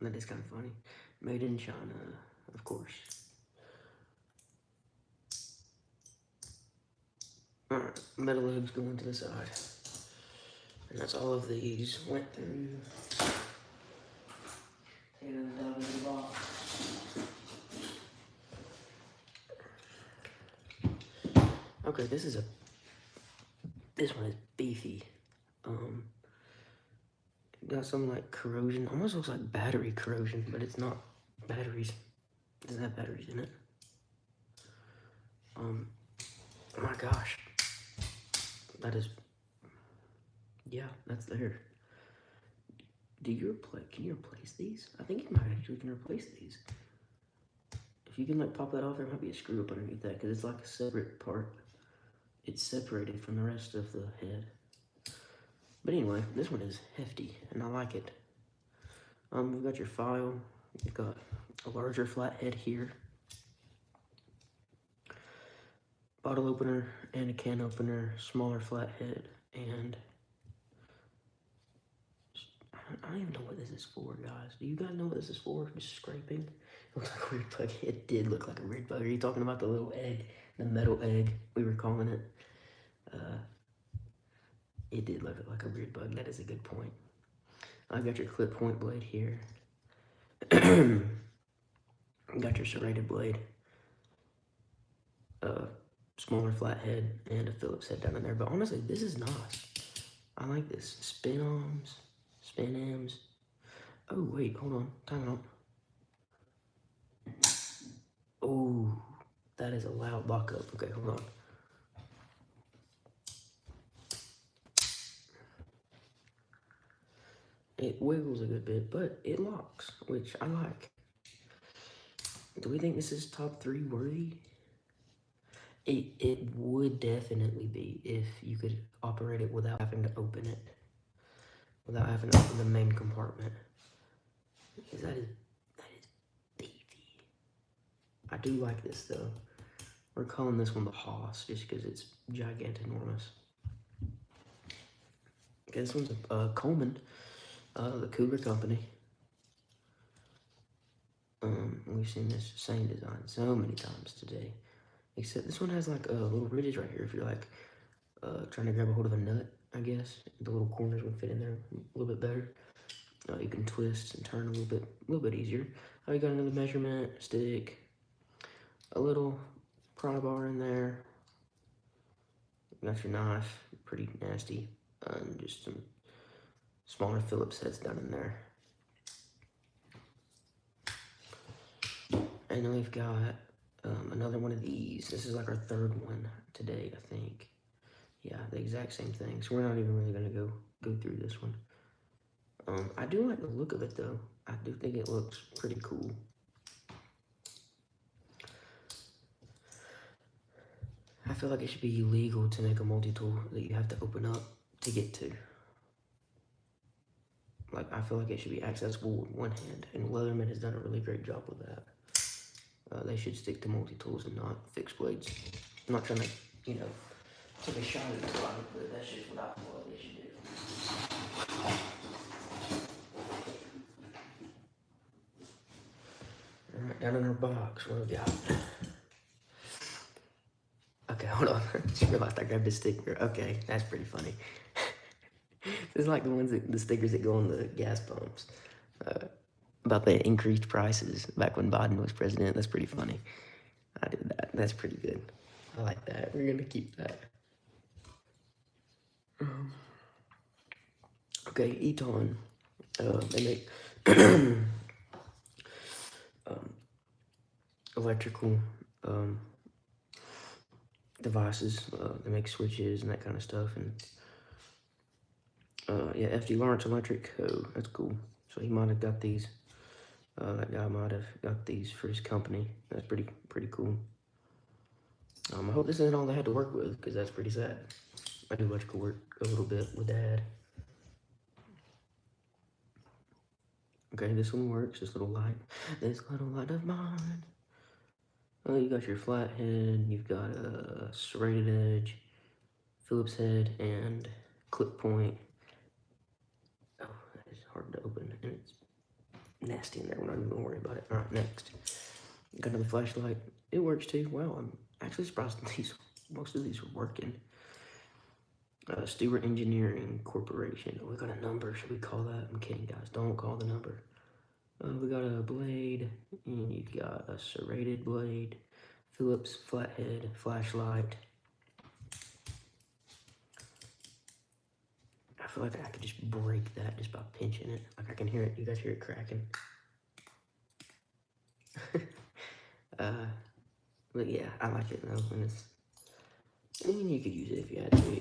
That is kind of funny. Made in China, of course. Alright, metal eggs going to the side. And that's all of these went through. Taking them down into the box. Okay, this one is beefy. Got some like corrosion, almost looks like battery corrosion, but it's not batteries. It doesn't have batteries in it. Oh my gosh. That is, yeah, that's there. Can you replace these? I think you might actually can replace these. If you can like pop that off, there might be a screw up underneath that because it's like a separate part. It's separated from the rest of the head. But anyway, this one is hefty, and I like it. We've got your file. You've got a larger flathead here. Bottle opener and a can opener, smaller flathead, and... I don't even know what this is for, guys. Do you guys know what this is for? Just scraping? It looks like a weird bug. It did look like a weird bug. Are you talking about the little egg? The metal egg, we were calling it. It did look like a weird bug. That is a good point. I've got your clip point blade here. Got your serrated blade. Smaller flathead and a Phillips head down in there. But honestly, this is nice. I like this. Spin arms. Spin Ams. Oh, wait, hold on. Time out. Oh, that is a loud lockup. Okay, hold on. It wiggles a good bit, but it locks, which I like. Do we think this is top 3 worthy? It would definitely be if you could operate it without having to open it. Without having to open the main compartment. Because that is beefy. I do like this though. We're calling this one the Hoss just because it's gigantinormous. Okay, this one's a Coleman, the Cougar Company. We've seen this same design so many times today. Except this one has like little ridges right here if you're like trying to grab a hold of a nut, I guess. The little corners would fit in there a little bit better. You can twist and turn a little bit easier. You got another measurement stick, a little pry bar in there. You got your knife, pretty nasty, and just some smaller Phillips heads down in there. And then we've got another one of these. This is like our third one today, I think. Yeah, the exact same thing. So we're not even really gonna go through this one. I do like the look of it though. I do think it looks pretty cool. I feel like it should be illegal to make a multi-tool that you have to open up to get to. Like, I feel like it should be accessible with one hand, and Leatherman has done a really great job with that. They should stick to multi-tools and not fixed blades. I'm not trying to, you know, take a shot at the product, but that's just what I feel like they should do. Alright, down in our box, what do we got? Okay, hold on. I just realized I grabbed a sticker. Okay, that's pretty funny. This is like the stickers that go on the gas pumps. About the increased prices back when Biden was president. That's pretty funny. I did that. That's pretty good. I like that. We're gonna keep that. Okay, Eton. They make electrical devices. They make switches and that kind of stuff. And yeah, FD Lawrence Electric. Oh, that's cool. So he might have got these. That guy might have got these for his company. That's pretty cool. I hope this isn't all they had to work with, because that's pretty sad. I do electrical work a little bit with Dad. Okay, this one works. This little light of mine. Oh, you got your flathead. You've got a serrated edge, Phillips head, and clip point. Oh, that is hard to open, and it's nasty in there. We're not even gonna worry about it. All right, next. Got another flashlight. It works too. Wow, I'm actually surprised most of these are working. Stewart Engineering Corporation. Oh, we got a number. Should we call that? I'm kidding, guys. Don't call the number. We got a blade, and you've got a serrated blade, Phillips flathead, flashlight. I feel like I could just break that just by pinching it. Like I can hear it. You guys hear it cracking? But yeah, I like it though. And I mean, you could use it if you had to.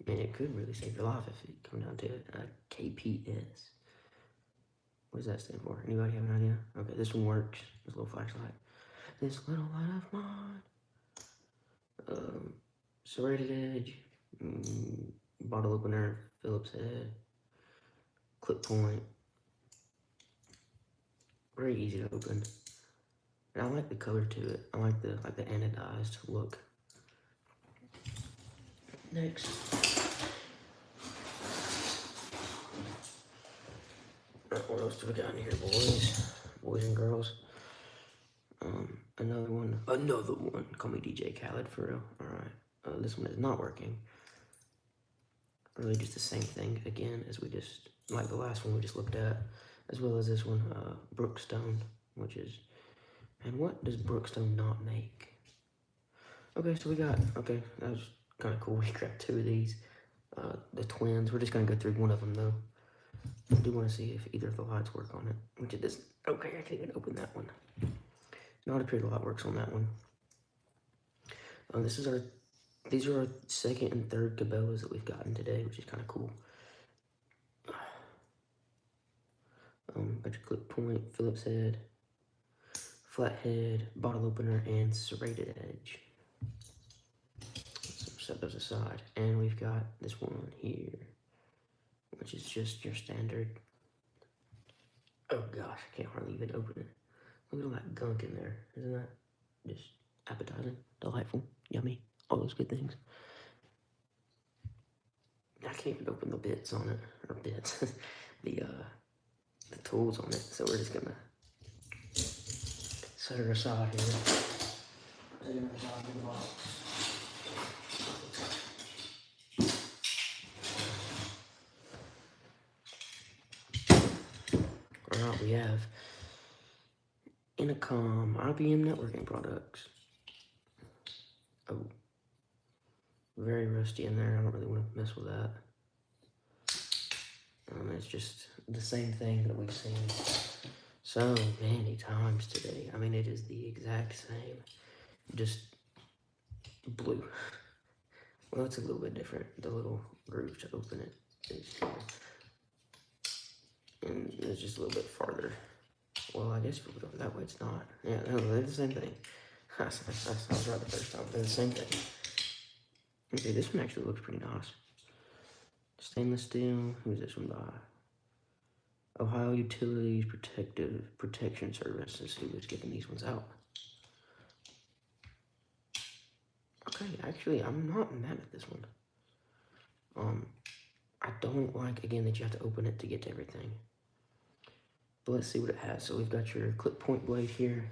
It could really save your life if it come down to it. KPS. What does that stand for? Anybody have an idea? Okay, this one works. This little flashlight. This little light of mine. Serrated edge. Bottle opener. Phillips head. Clip point. Very easy to open. And I like the color to it. I like the anodized look. Next. What else do we got in here, boys and girls? Another one. Call me DJ Khaled for real. All right. This one is not working. Really, just the same thing again as we just like the last one we just looked at, as well as this one, Brookstone, which is. And what does Brookstone not make? Okay, so we got. Okay, that was kind of cool. We grabbed two of these. The twins. We're just gonna go through one of them though. I do want to see if either of the lights work on it, which it doesn't. Okay, I can't even open that one. Not appear the light works on that one. These are our second and third Cabela's that we've gotten today, which is kind of cool. Got your clip point, Phillips head, flathead, bottle opener, and serrated edge. So set those aside, and we've got this one here, which is just your standard. Oh gosh, I can't hardly even open it. Look at all that gunk in there. Isn't that just appetizing, delightful, yummy, all those good things. I can't even open the bits on it, or bits, the tools on it. So we're just gonna set her aside here. Set her aside in the box. Alright, we have Intercom, IBM networking products. Oh, very rusty in there. I don't really want to mess with that. It's just the same thing that we've seen so many times today. I mean, it is the exact same, just blue. Well, it's a little bit different. The little groove to open it is here. And it's just a little bit farther. Well, I guess if we go that way, it's not. Yeah, no, they're the same thing. I was right the first time. They're the same thing. Okay, this one actually looks pretty nice. Stainless steel. Who's this one by? Ohio Utilities Protection Service. Let's see who's getting these ones out. Okay, actually, I'm not mad at this one. I don't like, again, that you have to open it to get to everything. But let's see what it has. So we've got your clip point blade here.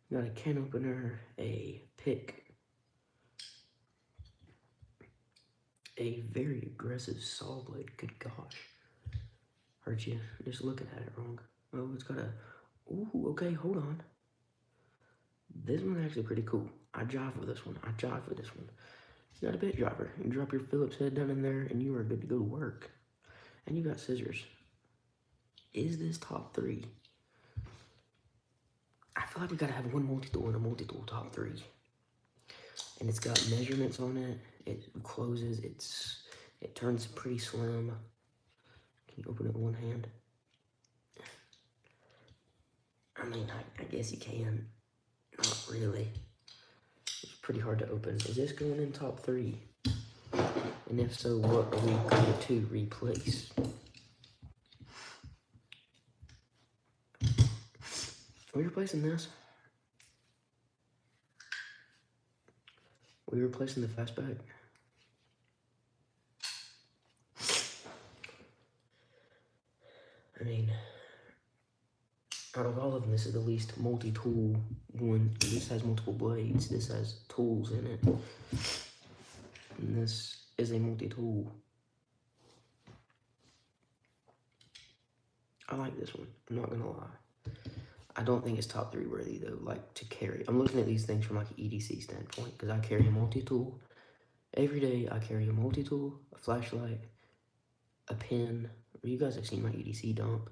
We've got a can opener, a pick, a very aggressive saw blade. Good gosh. Hurt you just looking at it wrong. Oh, it's got a, ooh, okay, hold on. This one's actually pretty cool. I jive with this one. You got a bit driver. You drop your Phillips head down in there and you are good to go to work. And you got scissors. Is this top 3? I feel like we gotta have one multi-tool and a multi-tool top 3. And it's got measurements on it. It closes, it turns pretty slim. Can you open it with one hand? I mean, I guess you can. Not really. It's pretty hard to open. Is this going in top 3? And if so, what are we going to replace? Are we replacing this? Are we replacing the fastback? I mean, out of all of them, this is the least multi-tool one. This has multiple blades. This has tools in it. And this is a multi-tool. I like this one. I'm not gonna lie. I don't think it's top 3 worthy though, like to carry. I'm looking at these things from like an EDC standpoint because I carry a multi-tool. Every day I carry a multi-tool, a flashlight, a pen. You guys have seen my EDC dump.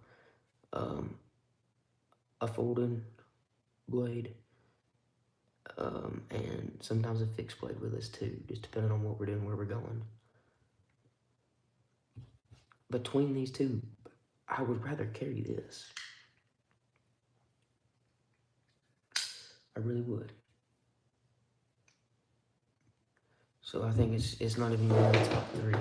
A folding blade, and sometimes a fixed blade with us too, just depending on what we're doing, where we're going. Between these two, I would rather carry this. I really would. So I think it's not even in the top 3.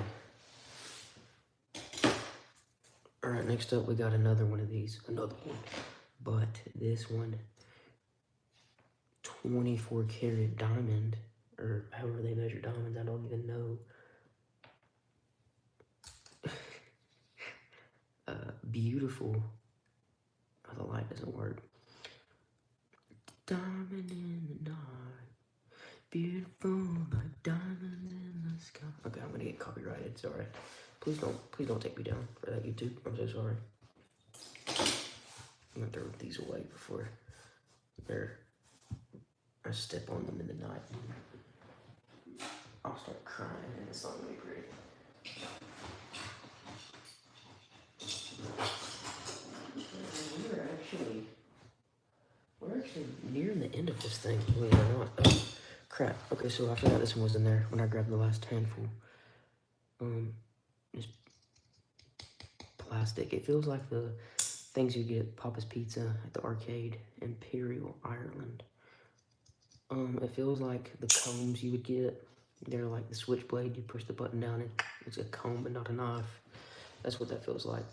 All right, next up we got another one of these, another one, but this one, 24 karat diamond, or however they measure diamonds, I don't even know. Beautiful. Oh, the light doesn't work. Diamond in the night, beautiful like diamonds in the sky. Okay, I'm gonna get copyrighted. Sorry. Please don't take me down for that, YouTube. I'm so sorry. I'm gonna throw these away before I step on them in the night. I'll start crying and it's not gonna be pretty. We're actually nearing the end of this thing, believe it or not. Oh, crap. Okay, so I forgot this one was in there when I grabbed the last handful. It's plastic. It feels like the things you get Papa's Pizza at the arcade, Imperial Ireland. It feels like the combs you would get. They're like the switchblade. You push the button down and it's a comb but not a knife. That's what that feels like.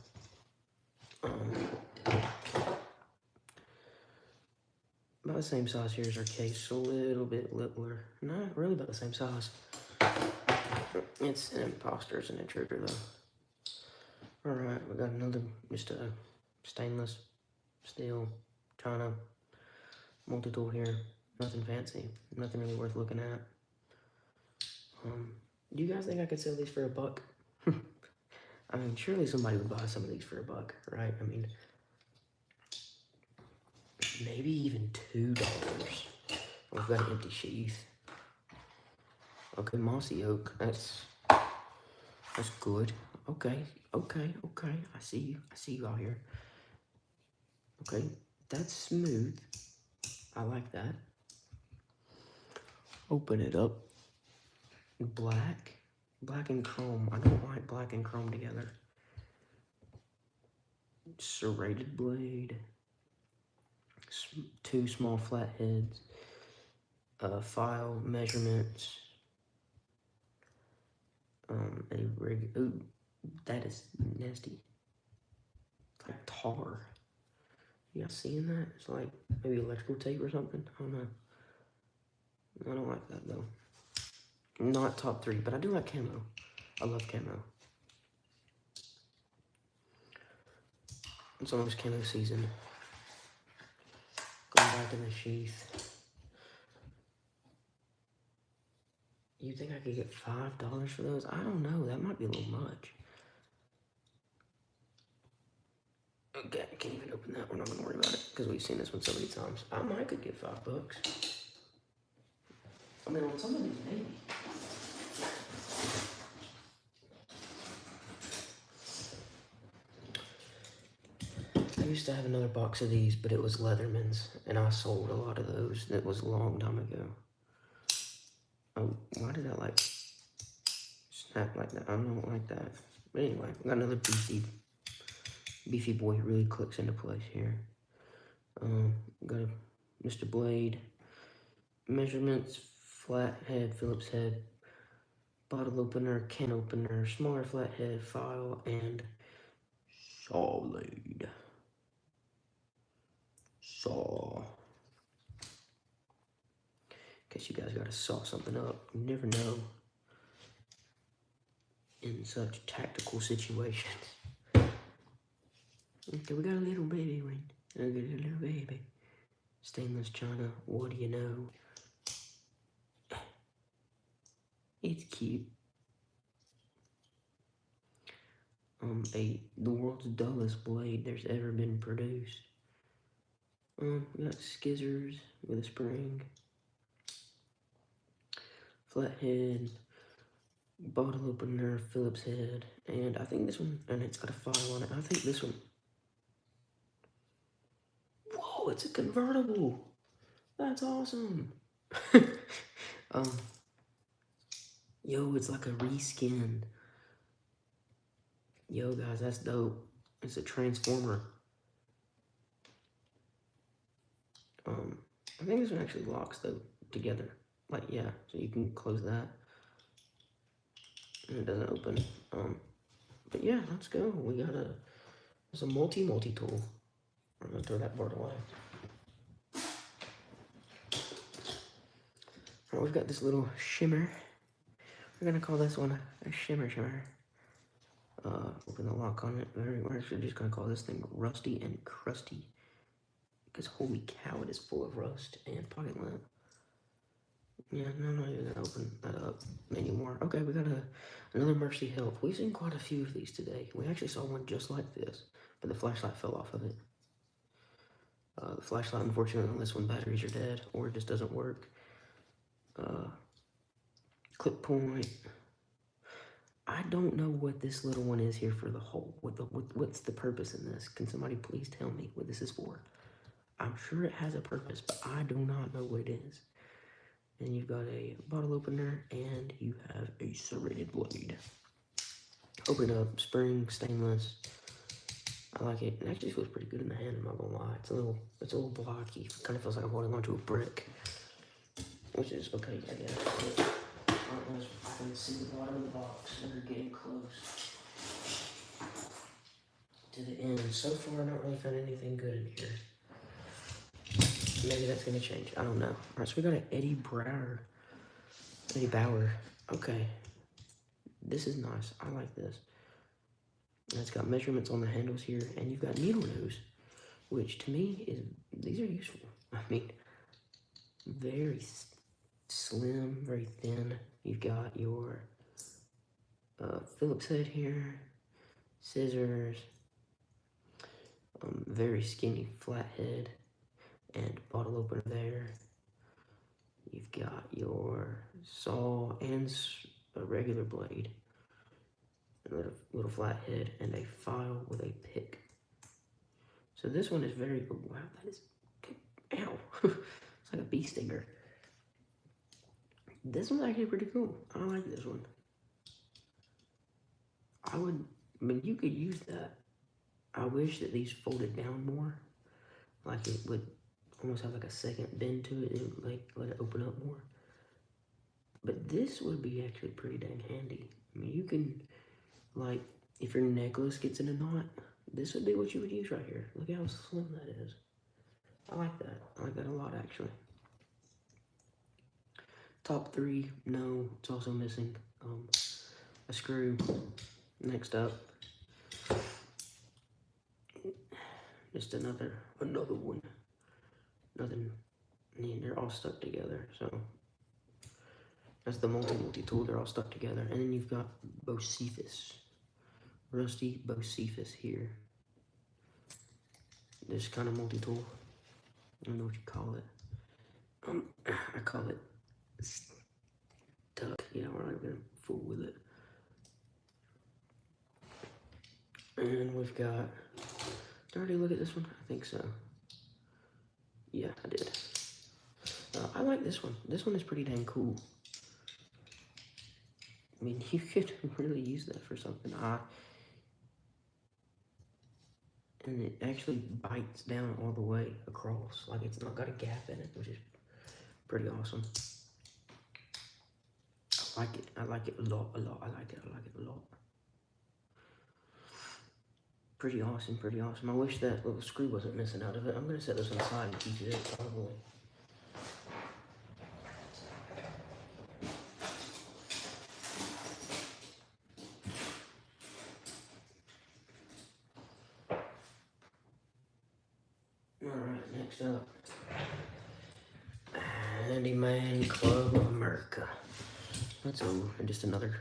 About the same size here as our case, a little bit littler. Not really about the same size. It's an imposter, it's an intruder though. Alright, we got another, just a stainless steel China multi-tool here. Nothing fancy, nothing really worth looking at. Do you guys think I could sell these for $1? I mean, surely somebody would buy some of these for $1, right? I mean, maybe even $2. We've got an empty sheath. Okay, mossy oak. That's good. Okay. I see you out here. Okay, that's smooth. I like that. Open it up. Black and chrome. I don't like black and chrome together. Serrated blade. 2 small flat heads. File measurements. Ooh, that is nasty. It's like tar. You guys seeing that? It's like maybe electrical tape or something. I don't know. I don't like that though. Not top 3, but I do like camo. I love camo. It's almost camo season. Going back in the sheath. You think I could get $5 for those? I don't know. That might be a little much. Okay, I can't even open that. We're not going to worry about it because we've seen this one so many times. I might could get $5. I mean, on some of these, maybe. I used to have another box of these, but it was Leatherman's, and I sold a lot of those. That was a long time ago. Oh, why did I like snap like that? I don't like that. But anyway, we got another beefy boy. Really clicks into place here. Got a Mr. Blade. Measurements, flat head, Phillips head, bottle opener, can opener, smaller flat head, file, and saw blade. Saw. In case you guys gotta saw something up. You never know in such tactical situations. Okay, we got a little baby one. I got a little baby. Stainless China, what do you know? It's cute. The world's dullest blade there's ever been produced. We got skizzers with a spring. Flathead, bottle opener, Phillips head, and I think this one, and it's got a file on it. I think this one. Whoa, it's a convertible. That's awesome. Yo, it's like a reskin. Yo, guys, that's dope. It's a transformer. I think this one actually locks though together. Like, yeah, so you can close that. And it doesn't open. But yeah, let's go. We got it's a multi-tool. I'm gonna throw that board away. Alright, we've got this little shimmer. We're gonna call this one a shimmer. Open the lock on it. We're actually just gonna call this thing Rusty and Crusty. Because holy cow, it is full of rust and pocket lint. Yeah, no, I'm not even gonna open that up anymore. Okay, we got another Mercy Health. We've seen quite a few of these today. We actually saw one just like this, but the flashlight fell off of it. The flashlight, unfortunately, on this one, batteries are dead, or it just doesn't work. Clip point. I don't know what this little one is here for the whole. What's the purpose in this? Can somebody please tell me what this is for? I'm sure it has a purpose, but I do not know what it is. And you've got a bottle opener, and you have a serrated blade. Open up, spring, stainless. I like it. It actually feels pretty good in the hand, I'm not gonna lie. It's a little blocky. It kind of feels like I'm holding onto a brick. Which is okay, I guess. I can see the bottom of the box, and we're getting close to the end. So far, I not really found anything good in here. maybe that's gonna change. I don't know. All right, so we got an Eddie Bauer. Okay, this is nice. I like this. And it's got measurements on the handles here, and you've got needle nose, which to me these are useful. I mean, very slim, very thin. You've got your Phillips head here, scissors, very skinny flat head, and bottle opener there. You've got your saw and a regular blade, a little flat head, and a file with a pick. So this one is very, oh, wow, that is, ow, it's like a bee stinger. This one's actually pretty cool. I like this one. I mean, you could use that. I wish that these folded down more. Like it would almost have like a second bend to it. It would like let it open up more. But this would be actually pretty dang handy. I mean, you can, like, if your necklace gets in a knot, this would be what you would use right here. Look how slim that is. I like that. I like that a lot, actually. Top 3, no, it's also missing a screw. Next up, just another one. Nothing. They're all stuck together. So that's the multi-tool. They're all stuck together. And then you've got Bocephus, rusty Bocephus here. This kind of multi-tool. I don't know what you call it. I call it stuck. Yeah, we're not gonna fool with it. And we've got, did I already look at this one? I think so. Yeah, I did. I like this one. This one is pretty dang cool. I mean, you could really use that for something. And it actually bites down all the way across. Like, it's not got a gap in it, which is pretty awesome. I like it. I like it a lot. I like it a lot. Pretty awesome. I wish that little screw wasn't missing out of it. I'm going to set this on the side and keep it probably. Alright, next up. Handyman Club of America. That's just another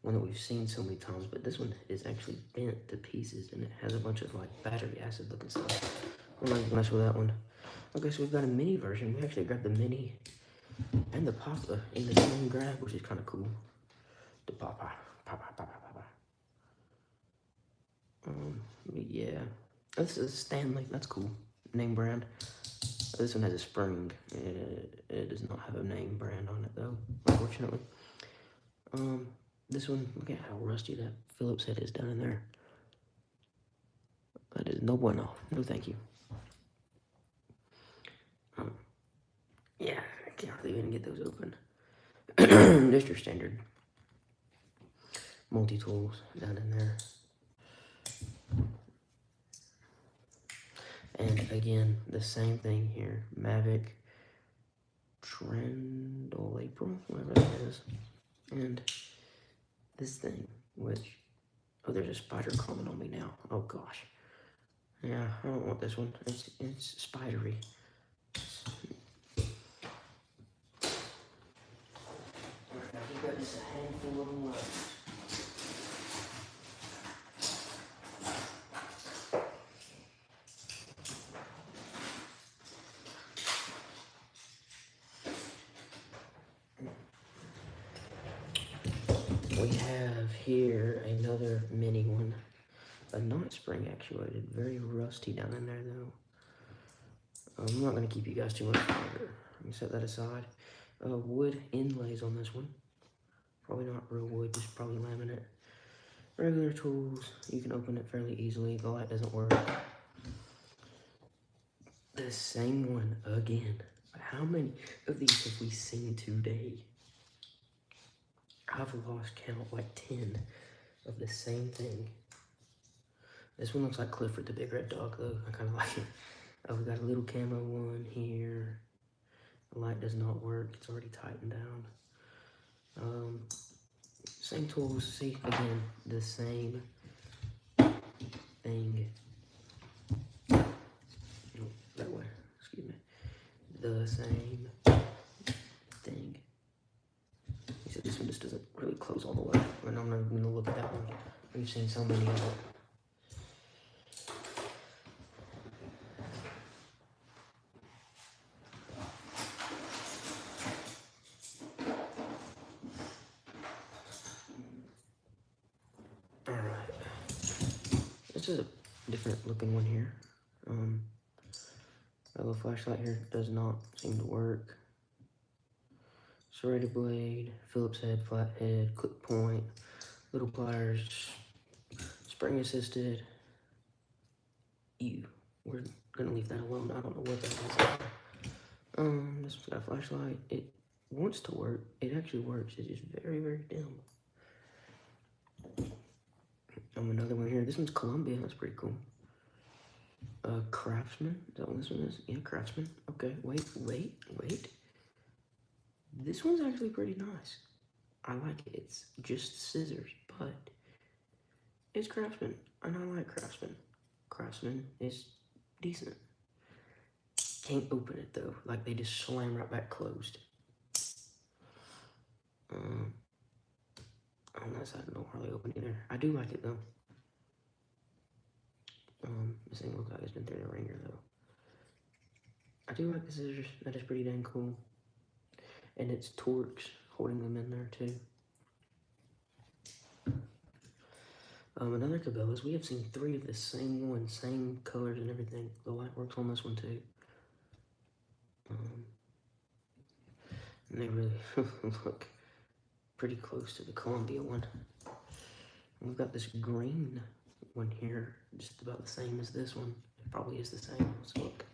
one that we've seen so many times, but this one is actually bent to pieces, and it has a bunch of like battery acid looking stuff. I'm not gonna mess with that one. Okay, so we've got a mini version. We actually grabbed the mini and the Papa in the same grab, which is kind of cool. The Papa. Yeah, this is Stanley. That's cool. Name brand. This one has a spring. It does not have a name brand on it though, unfortunately. This one, look at how rusty that Phillips head is down in there. That is no bueno. No thank you. Yeah, I can't hardly even get those open. Just your standard multi-tools down in there. And again, the same thing here. Mavic Trendle April, whatever that is. And this thing, which, oh, there's a spider crawling on me now. Oh gosh. Yeah, I don't want this one. It's spidery. Alright, we've got just a handful of them left. We have here another mini one, a not spring actuated, very rusty down in there though. I'm not going to keep you guys too much longer. Let me set that aside. Wood inlays on this one. Probably not real wood, just probably laminate. Regular tools, you can open it fairly easily. The light doesn't work. The same one again. How many of these have we seen today? I've lost count, like 10 of the same thing. This one looks like Clifford the Big Red Dog, though. I kind of like it. Oh, we got a little camo one here. The light does not work. It's already tightened down. Same tools. See, again, the same thing. No, that way. Excuse me. The same thing. He said this one just doesn't really close all the way. And I'm not even gonna look at that one. We've seen so many of it. This is a different looking one here. The little flashlight here does not seem to work. Serrated blade, Phillips head, flat head, clip point, little pliers, spring assisted. We're gonna leave that alone. I don't know what that is. This one's got a flashlight. It wants to work. It actually works. It's just very, very dim. Another one here. This one's Columbia. That's pretty cool. Craftsman. Is that what this one is? Yeah, Craftsman. Okay, wait. This one's actually pretty nice. I like it. It's just scissors, but it's Craftsman, and I like Craftsman. Craftsman is decent. Can't open it though. Like they just slam right back closed. Unless I don't know how they open either. I do like it though. This thing looks like it's been through the ringer though. I do like the scissors. That is pretty dang cool. And it's Torx holding them in there too. Another Cabela's. We have seen 3 of the same one, same colors and everything. The light works on this one too. And they really look pretty close to the Columbia one. And we've got this green one here, just about the same as this one. It probably is the same. Let's look.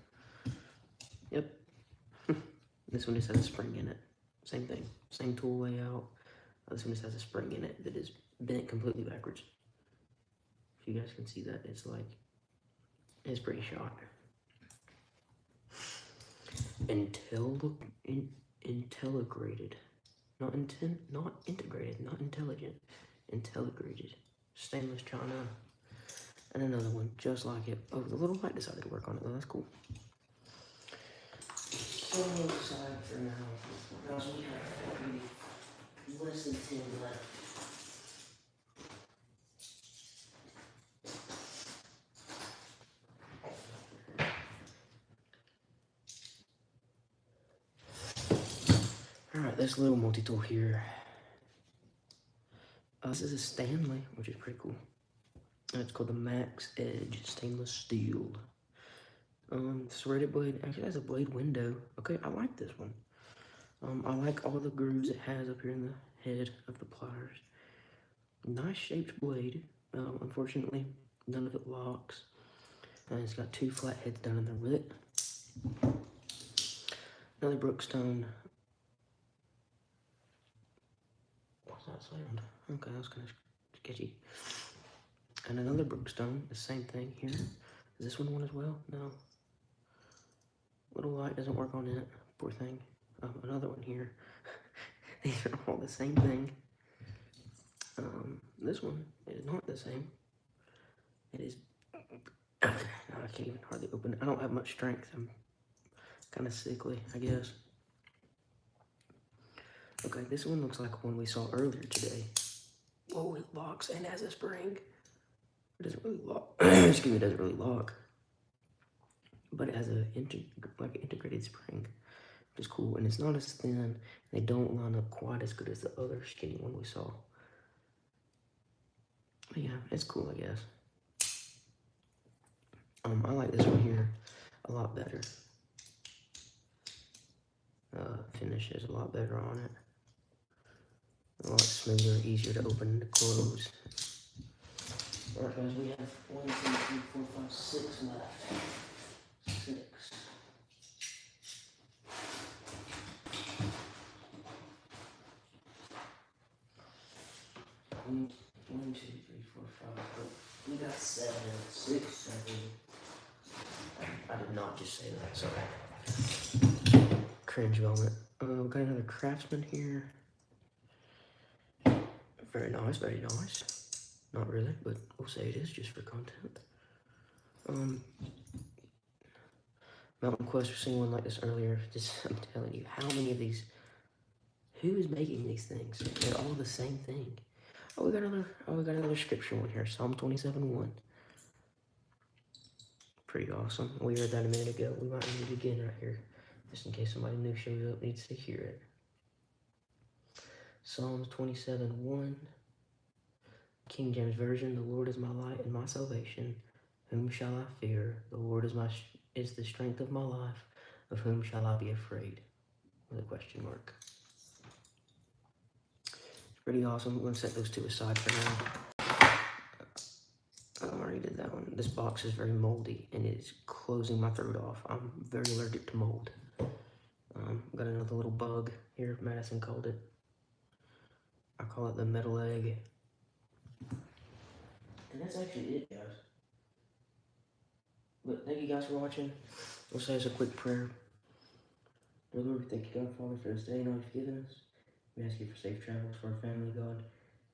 Yep. This one just has a spring in it. Same thing. Same tool layout. This one just has a spring in it that is bent completely backwards. If you guys can see that, it's like, it's pretty shot. Intelligrated. Not integrated, not intelligent. Intelligrated. Stainless china. And another one just like it. Oh, the little light decided to work on it though. That's cool. So excited for now. Guys, we have maybe less than 10 left. Alright, this little multi-tool here. This is a Stanley, which is pretty cool. And it's called the Max Edge Stainless Steel. Serrated blade actually has a blade window. Okay, I like this one. I like all the grooves it has up here in the head of the pliers. Nice shaped blade. Unfortunately, none of it locks. And it's got 2 flat heads down in there with it. Another Brookstone. What's that sound? Okay, that's kind of sketchy. And another Brookstone, the same thing here. Is this one as well? No. Little light doesn't work on it. Poor thing. Another one here. These are all the same thing. This one is not the same. It is. I can't even hardly open it. I don't have much strength. I'm kind of sickly, I guess. Okay, this one looks like one we saw earlier today. Whoa, it locks and has a spring. It doesn't really lock. Excuse me, it doesn't really lock. But it has a integrated spring, which is cool. And it's not as thin. They don't line up quite as good as the other skinny one we saw. But yeah, it's cool, I guess. I like this one here a lot better. Finish is a lot better on it. A lot smoother, easier to open and to close. Alright guys, we have 1, 2, 3, 4, 5, 6 left. 6. 1, 2, 3, 4, 5. We got 7, 6, 7. I did not just say that, sorry. Cringe moment. We got another Craftsman here. Very nice, very nice. Not really, but we'll say it is just for content. Mountain Quest, we've seen one like this earlier. Just, I'm telling you, how many of these, who is making these things? They're all the same thing. Oh, we got another scripture one here, Psalm 27:1. Pretty awesome. We heard that a minute ago. We might read it again right here, just in case somebody new shows up, needs to hear it. Psalms 27:1, King James Version. The Lord is my light and my salvation. Whom shall I fear? The Lord is the strength of my life. Of whom shall I be afraid? With a question mark. It's pretty awesome. I'm going to set those two aside for now. I already did that one. This box is very moldy and it is closing my throat off. I'm very allergic to mold. Got another little bug here. Madison called it. I call it the metal egg. And that's actually it, guys. But thank you guys for watching. We'll say as a quick prayer. Dear Lord, we thank you, God, Father, for this day and all you've given us. We ask you for safe travels for our family, God.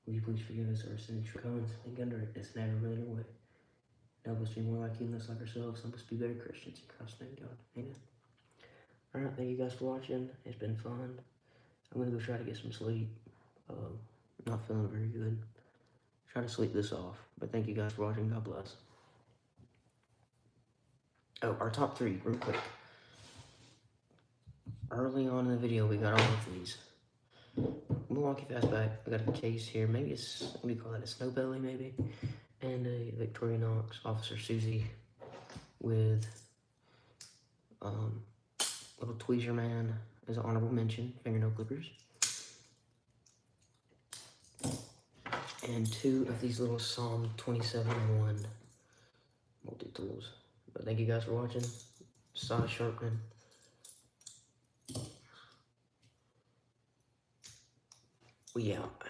Will you please forgive us our sins, shortcomings, and underrakeness and have really your way. Help us to be more like you and less like ourselves. Help us be better Christians. In Christ's name, God. Amen. Alright, thank you guys for watching. It's been fun. I'm going to go try to get some sleep. Not feeling very good. Try to sleep this off. But thank you guys for watching. God bless. Oh, our top 3, real quick. Early on in the video, we got all of these. Milwaukee Fastback. I got a case here. Maybe it's, what do you call that? A snow belly, maybe? And a Victorinox Officer Susie with little tweezer man as an honorable mention, fingernail clippers. And 2 of these little Psalm 27:1 multi-tools. But thank you guys for watching. Size Sharpening. We out.